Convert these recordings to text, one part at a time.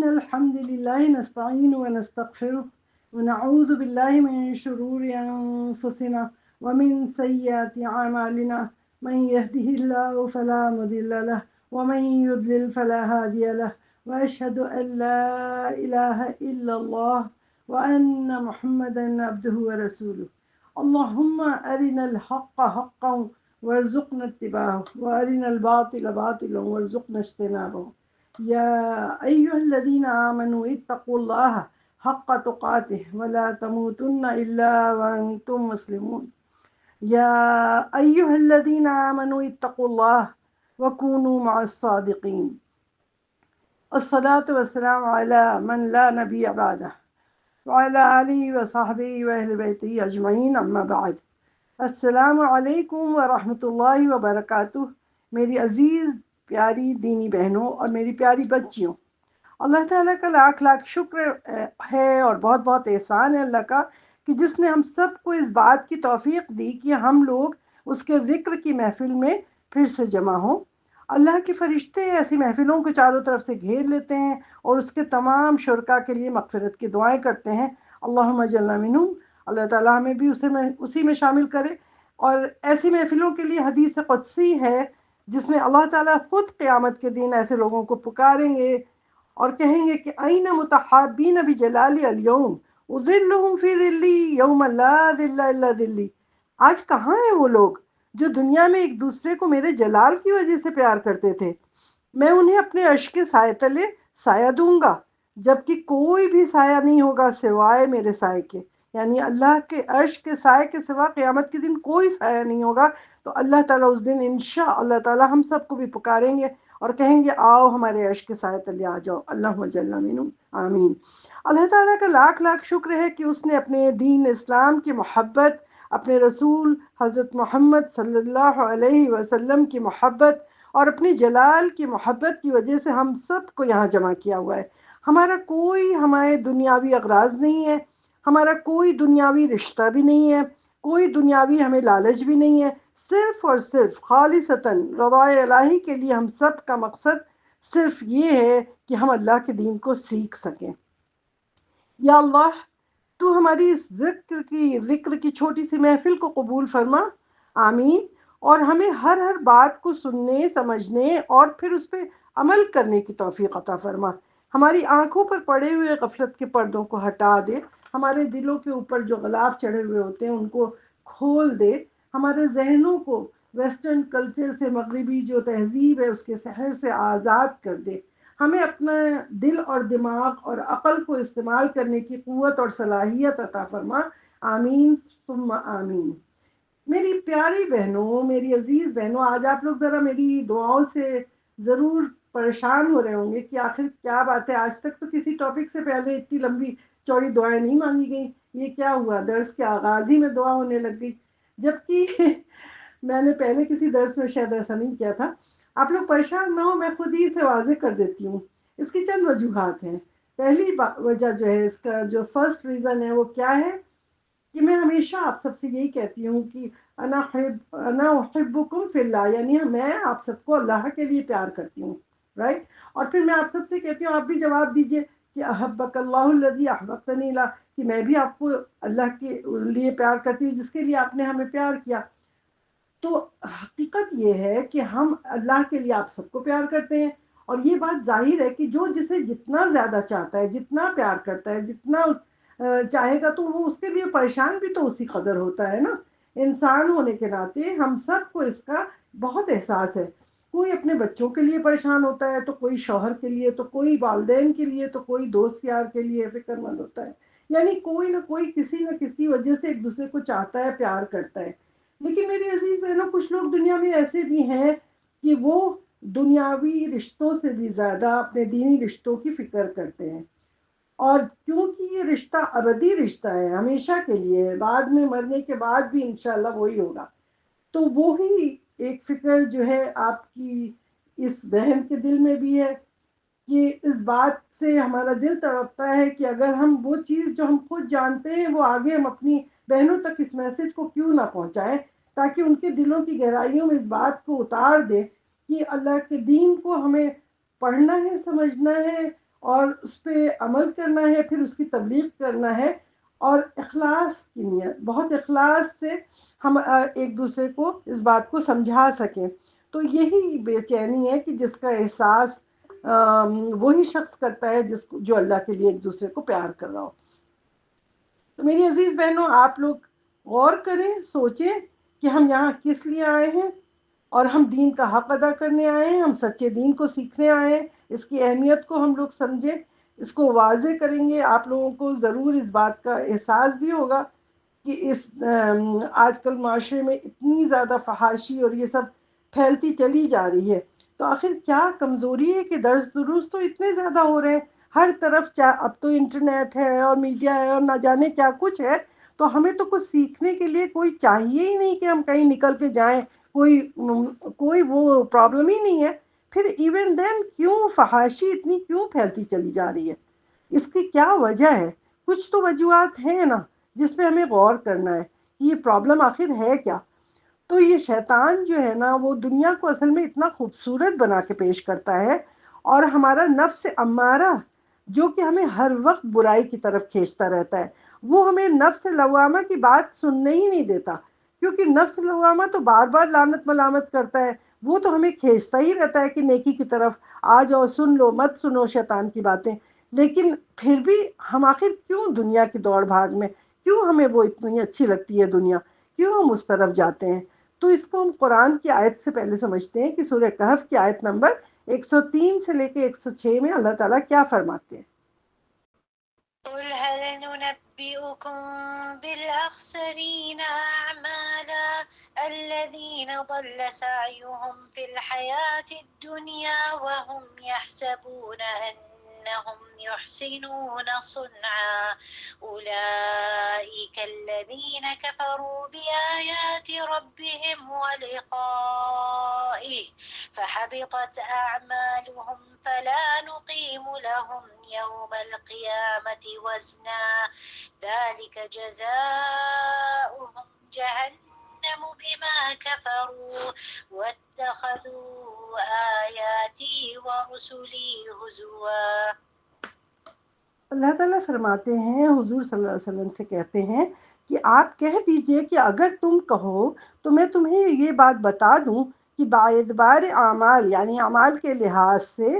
الحمد لله نستعين ونستغفره ونعوذ بالله من شرور أنفسنا ومن سيئات أعمالنا من يهده الله فلا مضل له ومن يضلل فلا هادي له وأشهد أن لا إله إلا الله وأن محمدا عبده ورسوله اللهم أرنا الحق حقا وارزقنا اتباعه وأرنا الباطل باطلا وارزقنا اجتنابه يا أيها الذين آمنوا اتقوا الله حق تقاته ولا تموتن إلا وأنتم مسلمون يا أيها الذين آمنوا اتقوا الله وكونوا مع الصادقين الصلاة والسلام على من لا نبي بعده وعلى آله وصحبه وأهل بيته أجمعين أما بعد السلام علیکم ورحمۃ اللہ وبرکاتہ۔ میری عزیز پیاری دینی بہنوں اور میری پیاری بچیوں، اللہ تعالیٰ کا لاکھ لاکھ شکر ہے اور بہت بہت احسان ہے اللہ کا کہ جس نے ہم سب کو اس بات کی توفیق دی کہ ہم لوگ اس کے ذکر کی محفل میں پھر سے جمع ہوں۔ اللہ کے فرشتے ایسی محفلوں کو چاروں طرف سے گھیر لیتے ہیں اور اس کے تمام شرکا کے لیے مغفرت کی دعائیں کرتے ہیں، اللہم اجعلنا منہم، اللہ تعالیٰ ہمیں بھی اسی میں شامل کرے۔ اور ایسی محفلوں کے لیے حدیث قدسی ہے جس میں اللہ تعالیٰ خود قیامت کے دن ایسے لوگوں کو پکاریں گے اور کہیں گے کہ این متحابین بجلالی الیوم اظلہم فی ظلی یوم لا ظل الا ظلی، آج کہاں ہیں وہ لوگ جو دنیا میں ایک دوسرے کو میرے جلال کی وجہ سے پیار کرتے تھے؟ میں انہیں اپنے عرش کے سائے تلے سایہ دوں گا جبکہ کوئی بھی سایہ نہیں ہوگا سوائے میرے سائے کے، یعنی اللہ کے عرش کے سائے کے سوا قیامت کے دن کوئی سایہ نہیں ہوگا۔ تو اللہ تعالیٰ اس دن انشاء اللہ تعالیٰ ہم سب کو بھی پکاریں گے اور کہیں گے آؤ ہمارے عرش کے سائے تلے آ جاؤ، اللہم اجعلنا منہم، آمین۔ اللہ تعالیٰ کا لاکھ لاکھ شکر ہے کہ اس نے اپنے دین اسلام کی محبت، اپنے رسول حضرت محمد صلی اللہ علیہ وسلم کی محبت اور اپنی جلال کی محبت کی وجہ سے ہم سب کو یہاں جمع کیا ہوا ہے۔ ہمارا کوئی ہمارے دنیاوی اغراض نہیں ہے، ہمارا کوئی دنیاوی رشتہ بھی نہیں ہے، کوئی دنیاوی ہمیں لالچ بھی نہیں ہے، صرف اور صرف خالصتاً رضائے الہی کے لیے ہم سب کا مقصد صرف یہ ہے کہ ہم اللہ کے دین کو سیکھ سکیں۔ یا اللہ تو ہماری اس ذکر کی چھوٹی سی محفل کو قبول فرما، آمین، اور ہمیں ہر بات کو سننے، سمجھنے اور پھر اس پہ عمل کرنے کی توفیق عطا فرما۔ ہماری آنکھوں پر پڑے ہوئے غفلت کے پردوں کو ہٹا دے، ہمارے دلوں کے اوپر جو غلاف چڑھے ہوئے ہوتے ہیں ان کو کھول دے، ہمارے ذہنوں کو ویسٹرن کلچر سے، مغربی جو تہذیب ہے اس کے سحر سے آزاد کر دے، ہمیں اپنا دل اور دماغ اور عقل کو استعمال کرنے کی قوت اور صلاحیت عطا فرما، آمین ثم آمین۔ میری پیاری بہنوں، میری عزیز بہنوں، آج آپ لوگ ذرا میری دعاؤں سے ضرور پریشان ہو رہے ہوں گے کہ آخر کیا بات ہے، آج تک تو کسی ٹاپک سے پہلے اتنی لمبی چوڑی دعائیں نہیں مانگی گئیں، یہ کیا ہوا؟ درس کے آغاز ہی میں دعا ہونے لگ گئی، جبکہ میں نے پہلے کسی درس میں شاید ایسا نہیں کیا تھا۔ آپ لوگ پریشان نہ ہو، میں خود ہی اسے واضح کر دیتی ہوں۔ اس کی چند وجوہات ہیں۔ پہلی وجہ جو ہے، اس کا جو فرسٹ ریزن ہے وہ کیا ہے کہ میں ہمیشہ آپ سب سے یہی کہتی ہوں کہ انا احبکم فی اللہ، یعنی میں آپ سب کو اللہ کے لیے پیار کرتی ہوں، رائٹ؟ اور پھر میں آپ سب سے کہتی ہوں، آپ بھی جواب دیجئے کہ احبک اللہ الذی احببتنی لا، کہ میں بھی آپ کو اللہ کے لیے پیار کرتی ہوں جس کے لیے آپ نے ہمیں پیار کیا۔ تو حقیقت یہ ہے کہ ہم اللہ کے لیے آپ سب کو پیار کرتے ہیں، اور یہ بات ظاہر ہے کہ جو جسے جتنا زیادہ چاہتا ہے، جتنا پیار کرتا ہے، جتنا چاہے گا، تو وہ اس کے لیے پریشان بھی تو اسی قدر ہوتا ہے نا۔ انسان ہونے کے ناطے ہم سب کو اس کا بہت احساس ہے۔ کوئی اپنے بچوں کے لیے پریشان ہوتا ہے، تو کوئی شوہر کے لیے، تو کوئی والدین کے لیے، تو کوئی دوست یار کے لیے فکر مند ہوتا ہے، یعنی کوئی نہ کوئی کسی نہ کسی وجہ سے ایک دوسرے کو چاہتا ہے، پیار کرتا ہے۔ لیکن میری عزیز بہنوں، کچھ لوگ دنیا میں ایسے بھی ہیں کہ وہ دنیاوی رشتوں سے بھی زیادہ اپنے دینی رشتوں کی فکر کرتے ہیں، اور کیونکہ یہ رشتہ ابدی رشتہ ہے، ہمیشہ کے لیے ہے، بعد میں مرنے کے بعد بھی انشاءاللہ وہی ہوگا، تو وہی ایک فکر جو ہے آپ کی اس بہن کے دل میں بھی ہے کہ اس بات سے ہمارا دل تڑپتا ہے کہ اگر ہم وہ چیز جو ہم خود جانتے ہیں وہ آگے ہم اپنی بہنوں تک اس میسج کو کیوں نہ پہنچائیں، تاکہ ان کے دلوں کی گہرائیوں میں اس بات کو اتار دیں کہ اللہ کے دین کو ہمیں پڑھنا ہے، سمجھنا ہے، اور اس پہ عمل کرنا ہے، پھر اس کی تبلیغ کرنا ہے، اور اخلاص کی نیت، بہت اخلاص سے ہم ایک دوسرے کو اس بات کو سمجھا سکیں. تو یہی بے چینی ہے کہ جس کا احساس وہی شخص کرتا ہے جو اللہ کے لیے ایک دوسرے کو پیار کر رہا ہو. تو میری عزیز بہنوں، آپ لوگ غور کریں، سوچیں کہ ہم یہاں کس لیے آئے ہیں، اور ہم دین کا حق ادا کرنے آئے ہیں، ہم سچے دین کو سیکھنے آئے ہیں. اس کی اہمیت کو ہم لوگ سمجھیں، اس کو واضح کریں گے. آپ لوگوں کو ضرور اس بات کا احساس بھی ہوگا کہ اس آج کل معاشرے میں اتنی زیادہ فحاشی اور یہ سب پھیلتی چلی جا رہی ہے. تو آخر کیا کمزوری ہے کہ درس دروس تو اتنے زیادہ ہو رہے ہیں ہر طرف. اب تو انٹرنیٹ ہے اور میڈیا ہے اور نہ جانے کیا کچھ ہے، تو ہمیں تو کچھ سیکھنے کے لیے کوئی چاہیے ہی نہیں کہ ہم کہیں نکل کے جائیں. کوئی وہ پرابلم ہی نہیں ہے. پھر ایون دین کیوں فحاشی اتنی کیوں پھیلتی چلی جا رہی ہے؟ اس کی کیا وجہ ہے؟ کچھ تو وجوہات ہیں نا جس پہ ہمیں غور کرنا ہے کہ یہ پرابلم آخر ہے کیا. تو یہ شیطان جو ہے نا، وہ دنیا کو اصل میں اتنا خوبصورت بنا کے پیش کرتا ہے، اور ہمارا نفس امارہ جو کہ ہمیں ہر وقت برائی کی طرف کھینچتا رہتا ہے، وہ ہمیں نفس لوامہ کی بات سننے ہی نہیں دیتا. کیونکہ نفس لوامہ تو بار بار لعنت ملامت کرتا ہے، وہ تو ہمیں کھینچتا ہی رہتا ہے کہ نیکی کی طرف آ جاؤ، سن لو، مت سنو شیطان کی باتیں. لیکن پھر بھی ہم آخر کیوں دنیا کی دوڑ بھاگ میں، کیوں ہمیں وہ اتنی اچھی لگتی ہے دنیا، کیوں ہم اس طرف جاتے ہیں؟ تو اس کو ہم قرآن کی آیت سے پہلے سمجھتے ہیں کہ سورہ کہف کی آیت نمبر 103 سے لے کے 106 میں اللہ تعالیٰ کیا فرماتے ہیں. قل هل ننبئكم بالأخسرين أعمالا الذين ضل سعيهم في الحياة الدنيا وهم يحسبون أنهم يحسنون صنعا أولئك الذين كفروا بآيات ربهم ولقائه فحبطت أعمالهم فلا نقيم لهم يوم القيامة وزنا ذلك جزاؤهم جهنم بما كفروا واتخذوا آياتي ورسلي هزوا. اللہ تعالیٰ فرماتے ہیں، حضور صلی اللہ علیہ وسلم سے کہتے ہیں کہ آپ کہہ دیجئے کہ اگر تم کہو تو میں تمہیں یہ بات بتا دوں کہ باعتبار اعمال یعنی اعمال کے لحاظ سے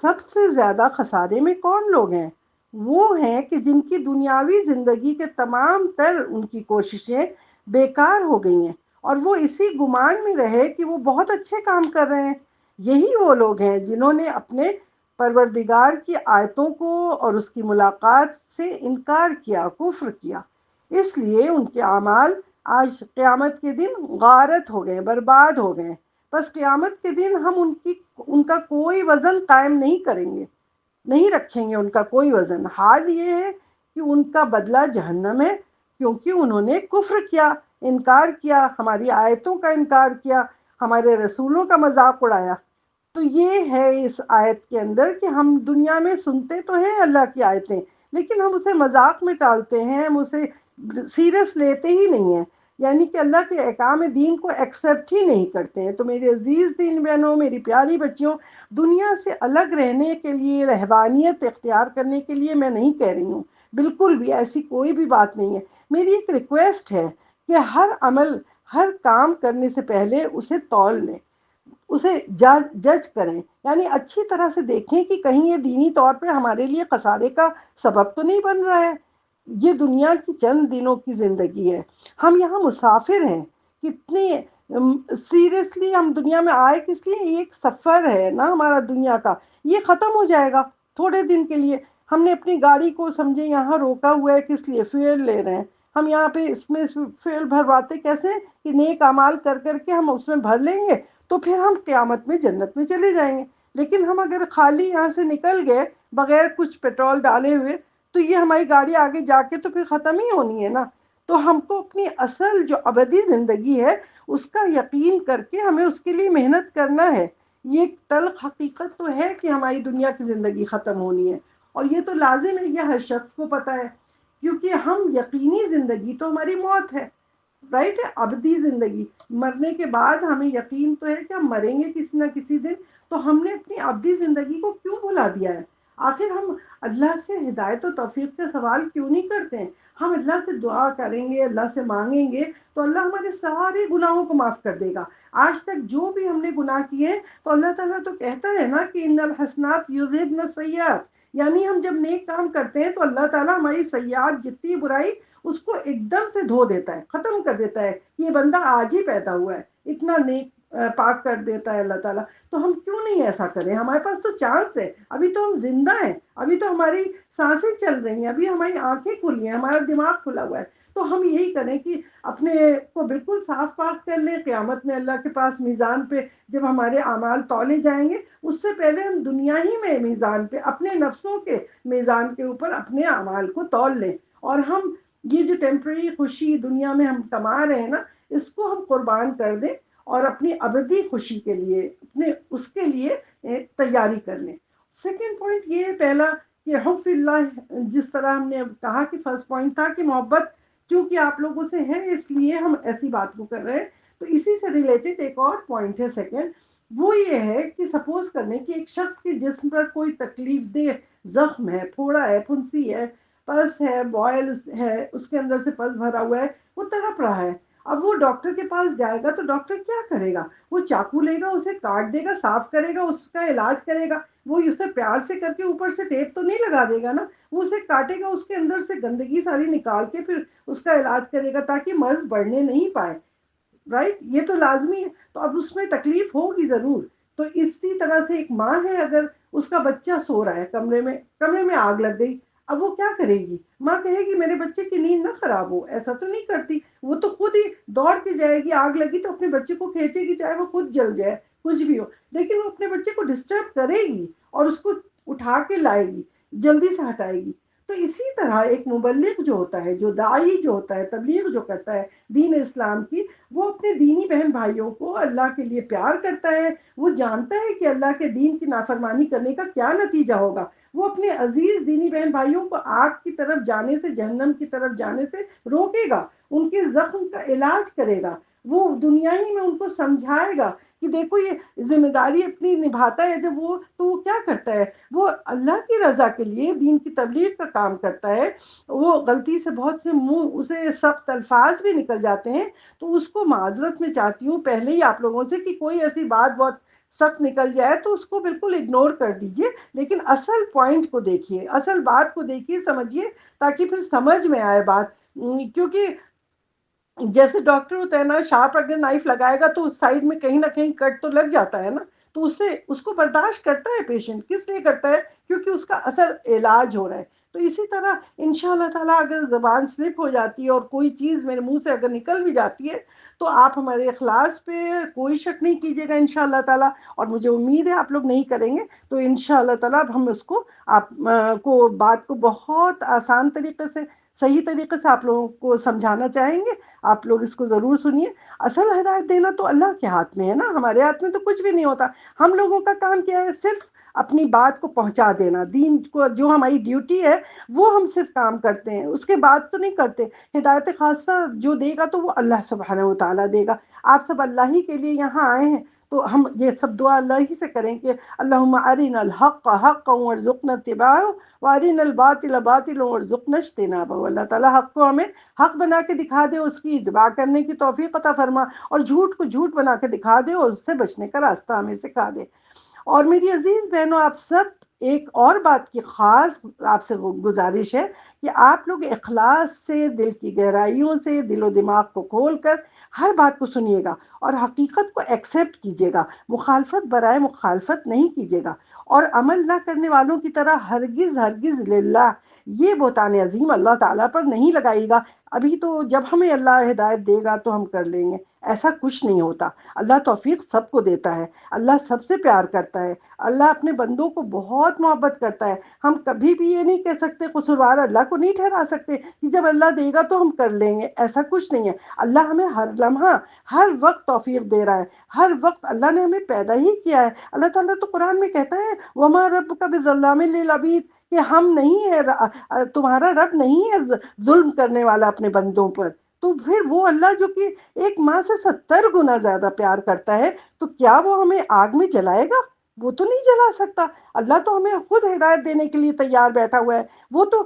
سب سے زیادہ خسارے میں کون لوگ ہیں؟ وہ ہیں کہ جن کی دنیاوی زندگی کے تمام تر ان کی کوششیں بیکار ہو گئی ہیں، اور وہ اسی گمان میں رہے کہ وہ بہت اچھے کام کر رہے ہیں. یہی وہ لوگ ہیں جنہوں نے اپنے پروردگار کی آیتوں کو اور اس کی ملاقات سے انکار کیا، کفر کیا. اس لیے ان کے اعمال آج قیامت کے دن غارت ہو گئے، برباد ہو گئے. بس قیامت کے دن ہم ان کا کوئی وزن قائم نہیں کریں گے، نہیں رکھیں گے ان کا کوئی وزن. حال یہ ہے کہ ان کا بدلہ جہنم ہے، کیونکہ انہوں نے کفر کیا، انکار کیا، ہماری آیتوں کا انکار کیا، ہمارے رسولوں کا مذاق اڑایا. تو یہ ہے اس آیت کے اندر کہ ہم دنیا میں سنتے تو ہیں اللہ کی آیتیں، لیکن ہم اسے مذاق میں ٹالتے ہیں، ہم اسے سیریس لیتے ہی نہیں ہیں، یعنی کہ اللہ کے احکام دین کو ایکسیپٹ ہی نہیں کرتے ہیں. تو میرے عزیز دین بہنوں، میری پیاری بچیوں، دنیا سے الگ رہنے کے لیے، رہبانیت اختیار کرنے کے لیے میں نہیں کہہ رہی ہوں، بالکل بھی ایسی کوئی بھی بات نہیں ہے. میری ایک ریکویسٹ ہے کہ ہر عمل، ہر کام کرنے سے پہلے اسے تول لیں، اسے جج کریں، یعنی اچھی طرح سے دیکھیں کہ کہیں یہ دینی طور پہ ہمارے لیے خسارے کا سبب تو نہیں بن رہا ہے. یہ دنیا کی چند دنوں کی زندگی ہے، ہم یہاں مسافر ہیں. کتنے سیریسلی ہم دنیا میں آئے کس لیے؟ یہ ایک سفر ہے نا ہمارا دنیا کا، یہ ختم ہو جائے گا تھوڑے دن کے لیے. ہم نے اپنی گاڑی کو سمجھے یہاں روکا ہوا ہے کس لیے؟ فیول لے رہے ہیں. ہم یہاں پہ اس میں فیول بھرواتے کیسے کہ نیک اعمال کر کر کے ہم اس میں بھر لیں گے تو پھر ہم قیامت میں جنت میں چلے جائیں گے. لیکن ہم اگر خالی یہاں سے نکل گئے بغیر کچھ پیٹرول ڈالے ہوئے تو یہ ہماری گاڑی آگے جا کے تو پھر ختم ہی ہونی ہے نا. تو ہم کو اپنی اصل جو ابدی زندگی ہے اس کا یقین کر کے ہمیں اس کے لیے محنت کرنا ہے. یہ ایک تلخ حقیقت تو ہے کہ ہماری دنیا کی زندگی ختم ہونی ہے، اور یہ تو لازم ہے، یہ ہر شخص کو پتہ ہے، کیونکہ ہم یقینی زندگی تو ہماری موت ہے، رائٹ ہے، ابدی زندگی. مرنے کے بعد ہمیں یقین تو ہے کہ ہم مریں گے کسی نہ کسی دن. تو ہم نے اپنی ابدی زندگی کو کیوں بھلا دیا ہے؟ آخر ہم اللہ سے ہدایت و توفیق کا سوال کیوں نہیں کرتے ہیں؟ ہم اللہ سے دعا کریں گے، اللہ سے مانگیں گے تو اللہ ہمارے سارے گناہوں کو معاف کر دے گا۔ آج تک جو بھی ہم نے گناہ کیے ہیں تو اللہ تعالیٰ تو کہتا ہے نا کہ ان الحسنات یذہبن السیئات، یعنی ہم جب نیک کام کرتے ہیں تو اللہ تعالیٰ ہماری سیئات جتنی برائی اس کو ایک دم سے دھو دیتا ہے، ختم کر دیتا ہے۔ یہ بندہ آج ہی پیدا ہوا ہے، اتنا نیک پاک کر دیتا ہے اللہ تعالیٰ۔ تو ہم کیوں نہیں ایسا کریں؟ ہمارے پاس تو چانس ہے، ابھی تو ہم زندہ ہیں، ابھی تو ہماری سانسیں چل رہی ہیں، ابھی ہماری آنکھیں کھلی ہیں، ہمارا دماغ کھلا ہوا ہے۔ تو ہم یہی کریں کہ اپنے کو بالکل صاف پاک کر لیں، قیامت میں اللہ کے پاس میزان پہ جب ہمارے اعمال تولے جائیں گے اس سے پہلے ہم دنیا ہی میں میزان پہ اپنے نفسوں کے میزان کے اوپر اپنے اعمال کو تول لیں، اور ہم یہ جو ٹیمپرری خوشی دنیا میں ہم کما رہے ہیں نا اس کو ہم قربان کر دیں اور اپنی ابدی خوشی کے لیے اپنے اس کے لیے تیاری کر لیں۔ سیکنڈ پوائنٹ یہ ہے، پہلا کہ حب اللہ، جس طرح ہم نے کہا کہ فرسٹ پوائنٹ تھا کہ محبت کیونکہ آپ لوگوں سے ہے اس لیے ہم ایسی بات کو کر رہے ہیں، تو اسی سے ریلیٹڈ ایک اور پوائنٹ ہے سیکنڈ، وہ یہ ہے کہ سپوز کر لیں کہ ایک شخص کے جسم پر کوئی تکلیف دہ زخم ہے، پھوڑا ہے، پھنسی ہے، پس ہے، بوائل ہے، اس کے اندر سے پس بھرا ہوا ہے، وہ تڑپ رہا ہے۔ اب وہ ڈاکٹر کے پاس جائے گا تو ڈاکٹر کیا کرے گا؟ وہ چاقو لے گا، اسے کاٹ دے گا، صاف کرے گا، اس کا علاج کرے گا۔ وہ اسے پیار سے کر کے اوپر سے ٹیپ تو نہیں لگا دے گا نا، وہ اسے کاٹے گا، اس کے اندر سے گندگی ساری نکال کے پھر اس کا علاج کرے گا تاکہ مرض بڑھنے نہیں پائے، رائٹ؟ یہ تو لازمی ہے۔ تو اب اس میں تکلیف ہوگی ضرور۔ تو اسی طرح سے ایک ماں ہے، اگر اس کا بچہ سو رہا ہے کمرے میں آگ لگ گئی، اب وہ کیا کرے گی؟ ماں کہے گی میرے بچے کی نیند نہ خراب ہو، ایسا تو نہیں کرتی، وہ تو خود ہی دوڑ کے جائے گی، آگ لگی تو اپنے بچے کو کھینچے گی، چاہے وہ خود جل جائے کچھ بھی ہو، لیکن وہ اپنے بچے کو ڈسٹرب کرے گی اور اس کو اٹھا کے لائے گی، جلدی سے ہٹائے گی۔ تو اسی طرح ایک مبلغ جو ہوتا ہے، جو داعی جو ہوتا ہے، تبلیغ جو کرتا ہے دین اسلام کی، وہ اپنے دینی بہن بھائیوں کو اللہ کے لیے پیار کرتا ہے، وہ جانتا ہے کہ اللہ کے دین کی نافرمانی کرنے کا کیا نتیجہ ہوگا، وہ اپنے عزیز دینی بہن بھائیوں کو آگ کی طرف جانے سے، جہنم کی طرف جانے سے روکے گا، ان کے زخم کا علاج کرے گا، وہ دنیا ہی میں ان کو سمجھائے گا کہ دیکھو یہ ذمہ داری اپنی نبھاتا ہے جب وہ، تو وہ کیا کرتا ہے، وہ اللہ کی رضا کے لیے دین کی تبلیغ کا کام کرتا ہے۔ وہ غلطی سے بہت سے منہ اسے سخت الفاظ بھی نکل جاتے ہیں تو اس کو معذرت میں چاہتی ہوں پہلے ہی آپ لوگوں سے کہ کوئی ایسی بات بہت سخت نکل جائے تو اس کو بالکل اگنور کر دیجئے، لیکن اصل پوائنٹ کو دیکھیے، اصل بات کو دیکھیے، سمجھیے، تاکہ پھر سمجھ میں آئے بات۔ کیونکہ جیسے ڈاکٹر ہوتا ہے نا، شارپ اگر نائف لگائے گا تو اس سائڈ میں کہیں نہ کہیں کٹ تو لگ جاتا ہے نا، تو اس کو برداشت کرتا ہے پیشنٹ، کس لیے کرتا ہے؟ کیونکہ اس کا اثر علاج ہو رہا ہے۔ تو اسی طرح انشاءاللہ تعالیٰ اگر زبان سلپ ہو جاتی ہے اور کوئی چیز میرے منہ سے اگر نکل بھی جاتی ہے تو آپ ہمارے اخلاص پہ کوئی شک نہیں کیجیے گا انشاءاللہ تعالیٰ، اور مجھے امید ہے آپ لوگ نہیں کریں گے، تو انشاءاللہ تعالیٰ اب ہم اس کو آپ کو بات کو بہت آسان طریقے سے، صحیح طریقے سے آپ لوگوں کو سمجھانا چاہیں گے۔ آپ لوگ اس کو ضرور سنیے۔ اصل ہدایت دینا تو اللہ کے ہاتھ میں ہے نا، ہمارے ہاتھ میں تو کچھ بھی نہیں ہوتا۔ ہم لوگوں کا کام کیا ہے؟ صرف اپنی بات کو پہنچا دینا، دین کو جو ہماری ڈیوٹی ہے وہ ہم صرف کام کرتے ہیں، اس کے بعد تو نہیں کرتے۔ ہدایت خاصہ جو دے گا تو وہ اللہ سبحانہ و تعالیٰ دے گا۔ آپ سب اللہ ہی کے لیے یہاں آئے ہیں تو ہم یہ سب دعا اللہ ہی سے کریں کہ اللہم ارنا الحق حقا وارزقنا اتباعہ وارنا الباطل باطلا وارزقنا اجتنابہ۔ اللہ تعالیٰ حق کو ہمیں حق بنا کے دکھا دے، اس کی اتباع کرنے کی توفیق عطا فرما، اور جھوٹ کو جھوٹ بنا کے دکھا دے اور اس سے بچنے کا راستہ ہمیں سکھا دے۔ اور میری عزیز بہنوں، آپ سب، ایک اور بات کی خاص آپ سے گزارش ہے کہ آپ لوگ اخلاص سے، دل کی گہرائیوں سے، دل و دماغ کو کھول کر ہر بات کو سنیے گا اور حقیقت کو ایکسیپٹ کیجیے گا، مخالفت برائے مخالفت نہیں کیجیے گا، اور عمل نہ کرنے والوں کی طرح ہرگز ہرگز للہ، یہ بہتان عظیم اللہ تعالیٰ پر نہیں لگائے گا۔ ابھی تو جب ہمیں اللہ ہدایت دے گا تو ہم کر لیں گے، ایسا کچھ نہیں ہوتا۔ اللہ توفیق سب کو دیتا ہے، اللہ سب سے پیار کرتا ہے، اللہ اپنے بندوں کو بہت محبت کرتا ہے۔ ہم کبھی بھی یہ نہیں کہہ سکتے، قصوروار اللہ کو نہیں ٹھہرا سکتے کہ جب اللہ دے گا تو ہم کر لیں گے، ایسا کچھ نہیں ہے۔ اللہ ہمیں ہر لمحہ، ہر وقت توفیق دے رہا ہے، ہر وقت اللہ نے ہمیں پیدا ہی کیا ہے۔ اللہ تعالیٰ تو قرآن میں کہتا ہے وَمَا رَبُّكَ بِظَلَّامٍ لِّلْعَبِيدِ، کہ ہم نہیں ہے، تمہارا رب نہیں ہے ظلم کرنے والا اپنے بندوں پر۔ تو پھر وہ اللہ جو کہ ایک ماں سے 70 گنا زیادہ پیار کرتا ہے، تو کیا وہ ہمیں آگ میں جلائے گا؟ وہ تو نہیں جلا سکتا. اللہ تو ہمیں خود ہدایت دینے کے لیے تیار بیٹھا ہوا ہے. وہ تو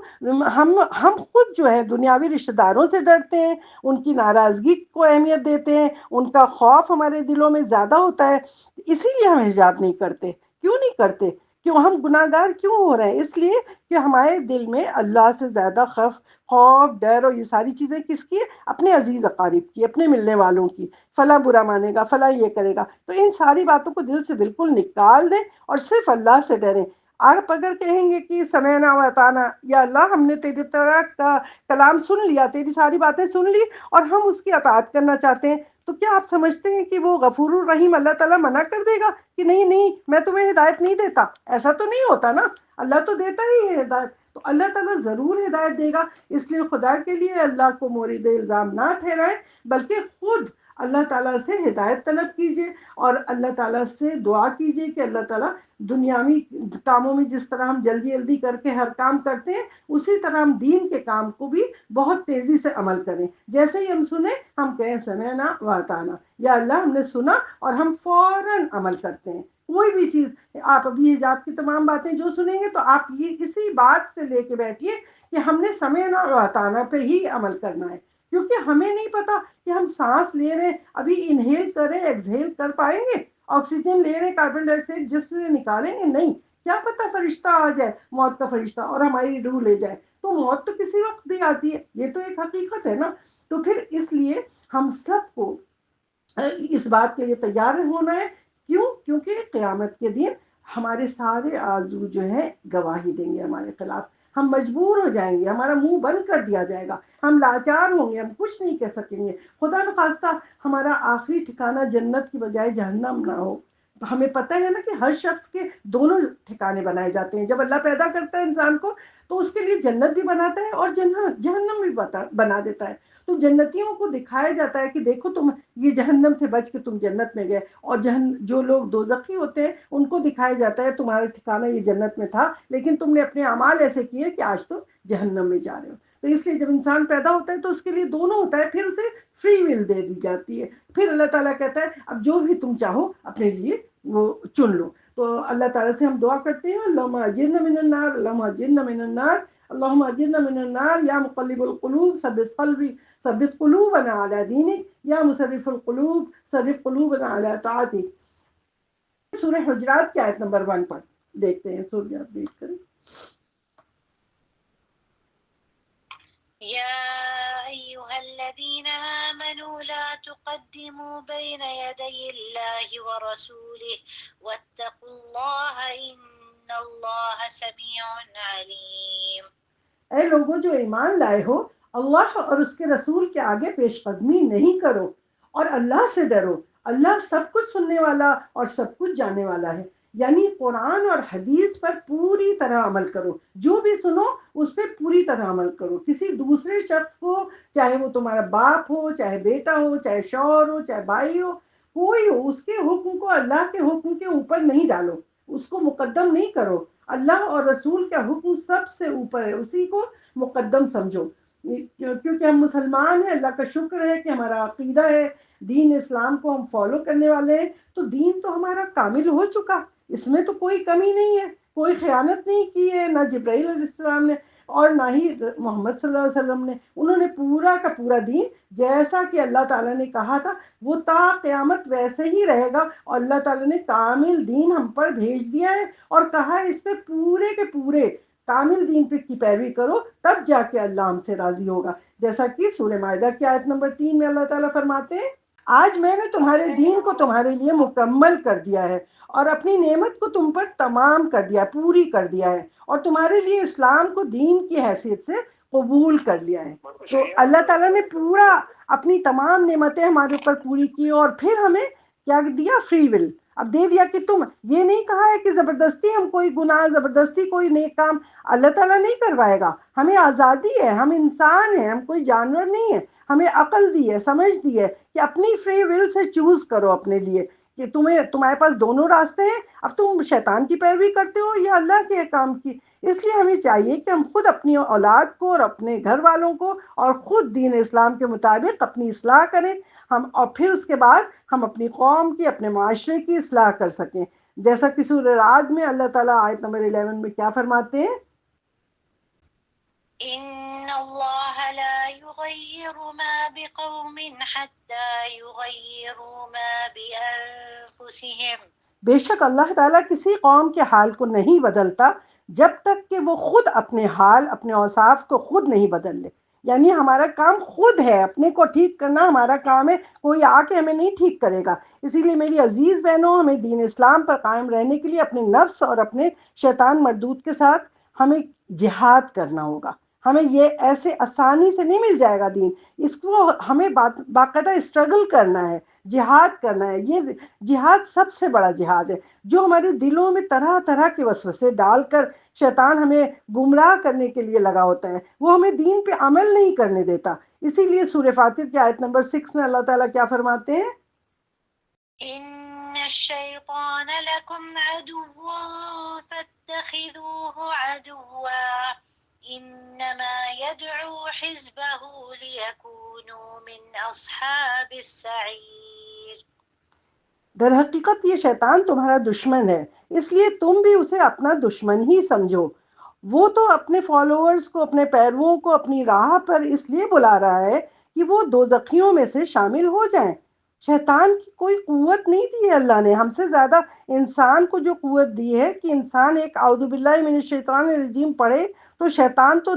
ہم خود جو ہے دنیاوی رشتہ داروں سے ڈرتے ہیں، ان کی ناراضگی کو اہمیت دیتے ہیں، ان کا خوف ہمارے دلوں میں زیادہ ہوتا ہے، اسی لیے ہم حجاب نہیں کرتے. کیوں نہیں کرتے؟ کیوں ہم گناہ گار کیوں ہو رہے ہیں؟ اس لیے کہ ہمارے دل میں اللہ سے زیادہ خوف ڈر اور یہ ساری چیزیں کس کی ہے؟ اپنے عزیز اقارب کی، اپنے ملنے والوں کی. فلاں برا مانے گا، فلاں یہ کرے گا. تو ان ساری باتوں کو دل سے بالکل نکال دیں اور صرف اللہ سے ڈریں. آپ اگر کہیں گے کہ سمعنا و اطعنا، یا اللہ ہم نے تیری طرح کا کلام سن لیا، تیری ساری باتیں سن لی اور ہم اس کی اطاعت کرنا چاہتے ہیں، تو کیا آپ سمجھتے ہیں کہ وہ غفور الرحیم اللہ تعالیٰ منع کر دے گا کہ نہیں نہیں میں تمہیں ہدایت نہیں دیتا؟ ایسا تو نہیں ہوتا نا. اللہ تو دیتا ہی ہے ہدایت. تو اللہ تعالیٰ ضرور ہدایت دے گا. اس لیے خدا کے لیے اللہ کو مورد الزام نہ ٹھہرائے، بلکہ خود اللہ تعالیٰ سے ہدایت طلب کیجیے اور اللہ تعالیٰ سے دعا کیجیے کہ اللہ تعالیٰ دنیاوی کاموں میں جس طرح ہم جلدی جلدی کر کے ہر کام کرتے ہیں، اسی طرح ہم دین کے کام کو بھی بہت تیزی سے عمل کریں. جیسے ہی ہم سنیں ہم کہیں سمعنا و اطعنا، یا اللہ ہم نے سنا، اور ہم فوراً عمل کرتے ہیں. کوئی بھی چیز آپ ابھی حجاب کی تمام باتیں جو سنیں گے تو آپ یہ اسی بات سے لے کے بیٹھیے کہ ہم نے سمعنا و اطعنا پہ ہی عمل کرنا ہے. کیونکہ ہمیں نہیں پتا کہ ہم سانس لے رہے ہیں، ابھی انہیل کر رہے ہیں، ایکسہیل کر پائیں گے؟ آکسیجن لے رہے ہیں، کاربن ڈائی آکسائڈ جس سے نکالیں گے نہیں. کیا پتا فرشتہ آ جائے، موت کا فرشتہ، اور ہماری روح لے جائے. تو موت تو کسی وقت بھی آتی ہے، یہ تو ایک حقیقت ہے نا. تو پھر اس لیے ہم سب کو اس بات کے لیے تیار ہونا ہے. کیوں؟ کیونکہ قیامت کے دن ہمارے سارے آرزو جو ہیں گواہی دیں گے ہمارے خلاف. ہم مجبور ہو جائیں گے، ہمارا منہ بند کر دیا جائے گا، ہم لاچار ہوں گے، ہم کچھ نہیں کہہ سکیں گے. خدا نخواستہ ہمارا آخری ٹھکانہ جنت کی بجائے جہنم نہ ہو. ہمیں پتہ ہے نا کہ ہر شخص کے دونوں ٹھکانے بنائے جاتے ہیں. جب اللہ پیدا کرتا ہے انسان کو تو اس کے لیے جنت بھی بناتا ہے اور جہنم بھی بنا دیتا ہے. تو جنتیوں کو دکھایا جاتا ہے کہ دیکھو تم یہ جہنم سے بچ کے تم جنت میں گئے، اور جو لوگ دوزخی ہوتے ہیں ان کو دکھایا جاتا ہے تمہارا ٹھکانہ یہ جنت میں تھا، لیکن تم نے اپنے اعمال ایسے کیے کہ آج تم جہنم میں جا رہے ہو. تو اس لیے جب انسان پیدا ہوتا ہے تو اس کے لیے دونوں ہوتا ہے، پھر اسے فری ول دے دی جاتی ہے. پھر اللہ تعالیٰ کہتا ہے اب جو بھی تم چاہو اپنے لیے وہ چن لو. تو اللہ تعالیٰ سے ہم دعا کرتے ہیں اللہم اجرنا من النار، اللہم اجرنا من النار، اللہم اجرنا من النار. یا مقلب القلوب ثبت قلوبنا علی دینک، یا مصرف القلوب صرف قلوبنا علی طاعتک. سورہ حجرات کی آیت نمبر 1 پر دیکھتے ہیں. سورہ آپ ریڈ کریں. يا أيها الذين آمنوا لا تقدموا بين يدي الله ورسوله واتقوا الله إن الله سميع عليم. اے لوگوں جو ایمان لائے ہو، اللہ اور اس کے رسول کے آگے پیش قدمی نہیں کرو اور اللہ سے ڈرو. اللہ سب کچھ سننے والا اور سب کچھ جاننے والا ہے. یعنی قرآن اور حدیث پر پوری طرح عمل کرو. جو بھی سنو اس پہ پوری طرح عمل کرو. کسی دوسرے شخص کو، چاہے وہ تمہارا باپ ہو، چاہے بیٹا ہو، چاہے شوہر ہو، چاہے بھائی ہو، کوئی ہو، اس کے حکم کو اللہ کے حکم کے اوپر نہیں ڈالو، اس کو مقدم نہیں کرو. اللہ اور رسول کا حکم سب سے اوپر ہے، اسی کو مقدم سمجھو. کیونکہ ہم مسلمان ہیں، اللہ کا شکر ہے کہ ہمارا عقیدہ ہے، دین اسلام کو ہم فالو کرنے والے ہیں. تو دین تو ہمارا کامل ہو چکا، اس میں تو کوئی کمی نہیں ہے. کوئی خیانت نہیں کی ہے، نہ جبرائیل علیہ السلام نے اور نہ ہی محمد صلی اللہ علیہ وسلم نے. انہوں نے پورا کا پورا دین جیسا کہ اللہ تعالیٰ نے کہا تھا وہ تا قیامت ویسے ہی رہے گا. اور اللہ تعالیٰ نے کامل دین ہم پر بھیج دیا ہے اور کہا ہے اس پہ پورے کے پورے کامل دین پہ کی پیروی کرو، تب جا کے اللہ ہم سے راضی ہوگا. جیسا کہ سورہ مائدہ کی آیت نمبر 3 میں اللہ تعالیٰ فرماتے ہیں آج میں نے تمہارے دین کو تمہارے لیے مکمل کر دیا ہے اور اپنی نعمت کو تم پر تمام کر دیا، پوری کر دیا ہے، اور تمہارے لیے اسلام کو دین کی حیثیت سے قبول کر لیا ہے. تو اللہ تعالیٰ نے پورا اپنی تمام نعمتیں ہمارے اوپر پوری کی اور پھر ہمیں کیا دیا؟ Free will. اب دے دیا کہ تم، یہ نہیں کہا ہے کہ زبردستی ہم کوئی گناہ، زبردستی کوئی نیک کام اللہ تعالیٰ نہیں کروائے گا. ہمیں آزادی ہے، ہم انسان ہیں، ہم کوئی جانور نہیں ہیں. ہمیں عقل دی ہے، سمجھ دی ہے کہ اپنی فری ول سے چوز کرو اپنے لیے کہ تمہارے پاس دونوں راستے ہیں. اب تم شیطان کی پیروی کرتے ہو یا اللہ کے کام کی. اس لیے ہمیں چاہیے کہ ہم خود اپنی اولاد کو اور اپنے گھر والوں کو اور خود دین اسلام کے مطابق اپنی اصلاح کریں. اور پھر اس کے بعد ہم اپنی قوم کی، اپنے معاشرے کی اصلاح کر سکیں. جیسا کہ سورہ رعد میں اللہ تعالیٰ آیت نمبر 11 میں کیا فرماتے ہیں؟ إن الله لا يغير ما بقوم حتى يغيروا ما بأنفسهم. بے شک اللہ تعالیٰ کسی قوم کے حال کو نہیں بدلتا جب تک کہ وہ خود اپنے حال، اپنے اوصاف کو خود نہیں بدل لے. یعنی ہمارا کام خود ہے، اپنے کو ٹھیک کرنا ہمارا کام ہے، کوئی آ کے ہمیں نہیں ٹھیک کرے گا. اسی لیے میری عزیز بہنوں، ہمیں دین اسلام پر قائم رہنے کے لیے اپنے نفس اور اپنے شیطان مردود کے ساتھ ہمیں جہاد کرنا ہوگا. ہمیں یہ ایسے آسانی سے نہیں مل جائے گا دین، اس کو ہمیں باقاعدہ اسٹرگل کرنا ہے، جہاد کرنا ہے. یہ جہاد سب سے بڑا جہاد ہے، جو ہمارے دلوں میں طرح طرح کے وسوسے ڈال کر شیطان ہمیں گمراہ کرنے کے لیے لگا ہوتا ہے، وہ ہمیں دین پہ عمل نہیں کرنے دیتا. اسی لیے سورہ فاتر کی آیت نمبر 6 میں اللہ تعالیٰ کیا فرماتے ہیں؟ إن الشيطان لكم عدو فاتخذوه عدوا إنما يدعو حزبه ليكونوا من أصحاب السعير. در حقیقت یہ شیطان تمہارا دشمن ہے، اس لیے تم بھی اسے اپنا دشمن ہی سمجھو. وہ تو اپنے فالوورز کو، اپنے پیرووں کو اپنی راہ پر اس لیے بلا رہا ہے کہ وہ دوزخیوں میں سے شامل ہو جائیں. شیطان کی کوئی قوت نہیں دی ہے اللہ نے، ہم سے زیادہ انسان کو جو قوت دی ہے کہ انسان ایک اعوذ باللہ من الشیطان الرجیم پڑھے تو شیطان تو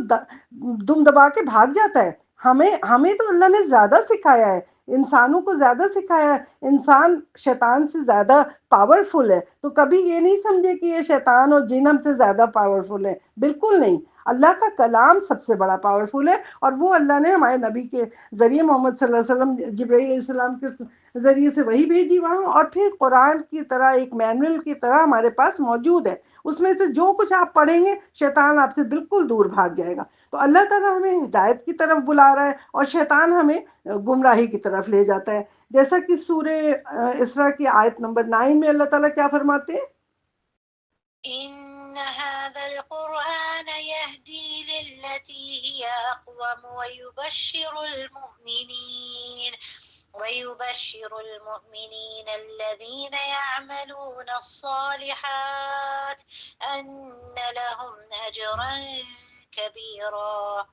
دم دبا کے بھاگ جاتا ہے. ہمیں تو اللہ نے زیادہ سکھایا ہے، انسانوں کو زیادہ سکھایا ہے. انسان شیطان سے زیادہ پاورفل ہے، تو کبھی یہ نہیں سمجھے کہ یہ شیطان اور جن ہم سے زیادہ پاورفل ہے، بالکل نہیں. اللہ کا کلام سب سے بڑا پاورفل ہے، اور وہ اللہ نے ہمارے نبی کے ذریعے محمد صلی اللہ علیہ وسلم، جبرائیل علیہ السلام کے ذریعے سے وہی بھیجی وہاں، اور پھر قرآن کی طرح ایک مینول کی طرح ہمارے پاس موجود ہے. اس میں سے جو کچھ آپ پڑھیں گے شیطان آپ سے بالکل دور بھاگ جائے گا. تو اللہ تعالیٰ ہمیں ہدایت کی طرف بلا رہا ہے اور شیطان ہمیں گمراہی کی طرف لے جاتا ہے. جیسا کہ سورہ اسراء کی آیت نمبر 9 میں اللہ تعالیٰ کیا فرماتے ہیں؟ إن هذا القرآن يهدي للتي هي أقوم ويبشر المؤمنين الذين يعملون الصالحات أن لهم أجرا كبيرا.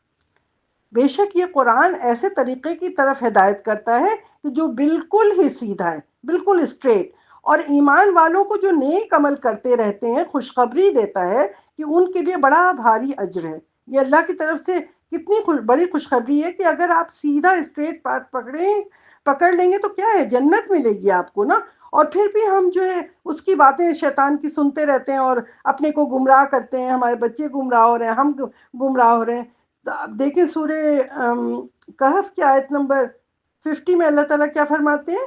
بے شک یہ قرآن ایسے طریقے کی طرف ہدایت کرتا ہے کہ جو بالکل ہی سیدھا ہے، بالکل اسٹریٹ، اور ایمان والوں کو جو نیک عمل کرتے رہتے ہیں خوشخبری دیتا ہے کہ ان کے لیے بڑا بھاری اجر ہے. یہ اللہ کی طرف سے کتنی بڑی خوشخبری ہے کہ اگر آپ سیدھا اسٹریٹ پاتھ پکڑ لیں گے تو کیا ہے، جنت ملے گی آپ کو نا. اور پھر بھی ہم جو ہے اس کی باتیں شیطان کی سنتے رہتے ہیں اور اپنے کو گمراہ کرتے ہیں، ہمارے بچے گمراہ ہو رہے ہیں، ہم گمراہ ہو رہے ہیں. تو آپ دیکھیں سورہ کہف کی آیت نمبر 50 میں اللہ تعالیٰ کیا فرماتے ہیں؟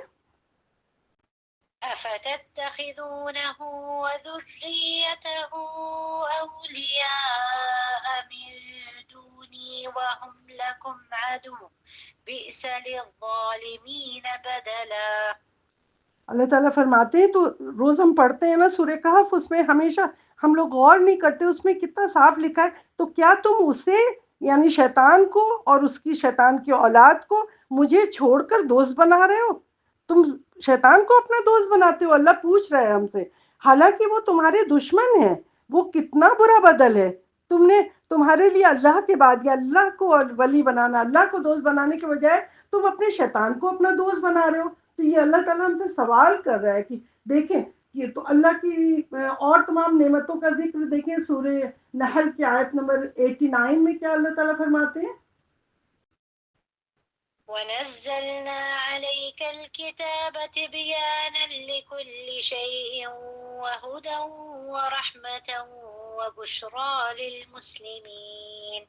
أفتتخذونه وذريته أولياء من دوني وهم لكم عدو بئس للظالمين بدلا. اللہ تعالیٰ فرماتے ہیں، تو روز ہم پڑھتے ہیں نا سورہ کہف، اس میں ہمیشہ ہم لوگ غور نہیں کرتے، اس میں کتنا صاف لکھا ہے. تو کیا تم اسے، یعنی شیطان کو اور اس کی شیطان کی اولاد کو مجھے چھوڑ کر دوست بنا رہے ہو؟ تم شیطان کو اپنا دوست بناتے ہو، اللہ پوچھ رہا ہے ہم سے، حالانکہ وہ تمہارے دشمن ہیں. وہ کتنا برا بدل ہے. تم نے، تمہارے لیے اللہ کے بعد یا اللہ کو ولی بنانا، اللہ کو دوست بنانے کے بجائے تم اپنے شیطان کو اپنا دوست بنا رہے ہو. تو یہ اللہ تعالیٰ ہم سے سوال کر رہا ہے کہ دیکھیں یہ تو اللہ کی اور تمام نعمتوں کا ذکر دیکھیں. سورہ نحل کی آیت نمبر 89 میں کیا اللہ تعالیٰ فرماتے ہیں؟ ونزلنا عليك الكتاب تبيانا لكل شيء وهدى ورحمة وبشرى للمسلمين.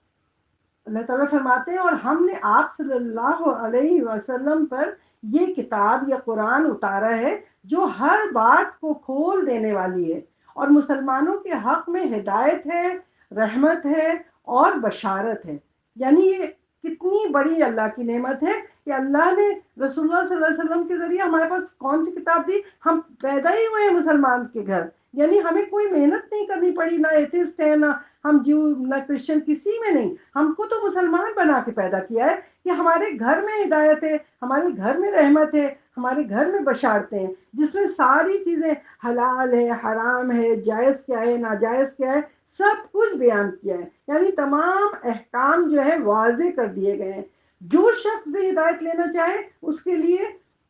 اللہ تعالیٰ فرماتے ہیں اور ہم نے آپ صلی اللہ علیہ وسلم پر یہ کتاب یا قرآن اتارا ہے جو ہر بات کو کھول دینے والی ہے اور مسلمانوں کے حق میں ہدایت ہے، رحمت ہے اور بشارت ہے. یعنی یہ کتنی بڑی اللہ کی نعمت ہے کہ اللہ نے رسول اللہ صلی اللہ علیہ وسلم کے ذریعے ہمارے پاس کون سی کتاب دی؟ ہم پیدا ہی ہوئے ہیں مسلمان کے گھر، یعنی ہمیں کوئی محنت نہیں کرنی پڑی، نہ ایتھسٹ ہے، نہ ہم جو نہ کرسچن، کسی میں نہیں. ہم کو تو مسلمان بنا کے پیدا کیا ہے کہ ہمارے گھر میں ہدایت ہے، ہمارے گھر میں رحمت ہے، ہمارے گھر میں بشارتیں ہیں، جس میں ساری چیزیں حلال ہے، حرام ہے، جائز کیا ہے، ناجائز کیا ہے، سب کچھ بیان کیا ہے. یعنی تمام احکام جو ہے واضح کر دیے گئے ہیں. جو شخص بھی ہدایت لینا چاہے اس کے لیے،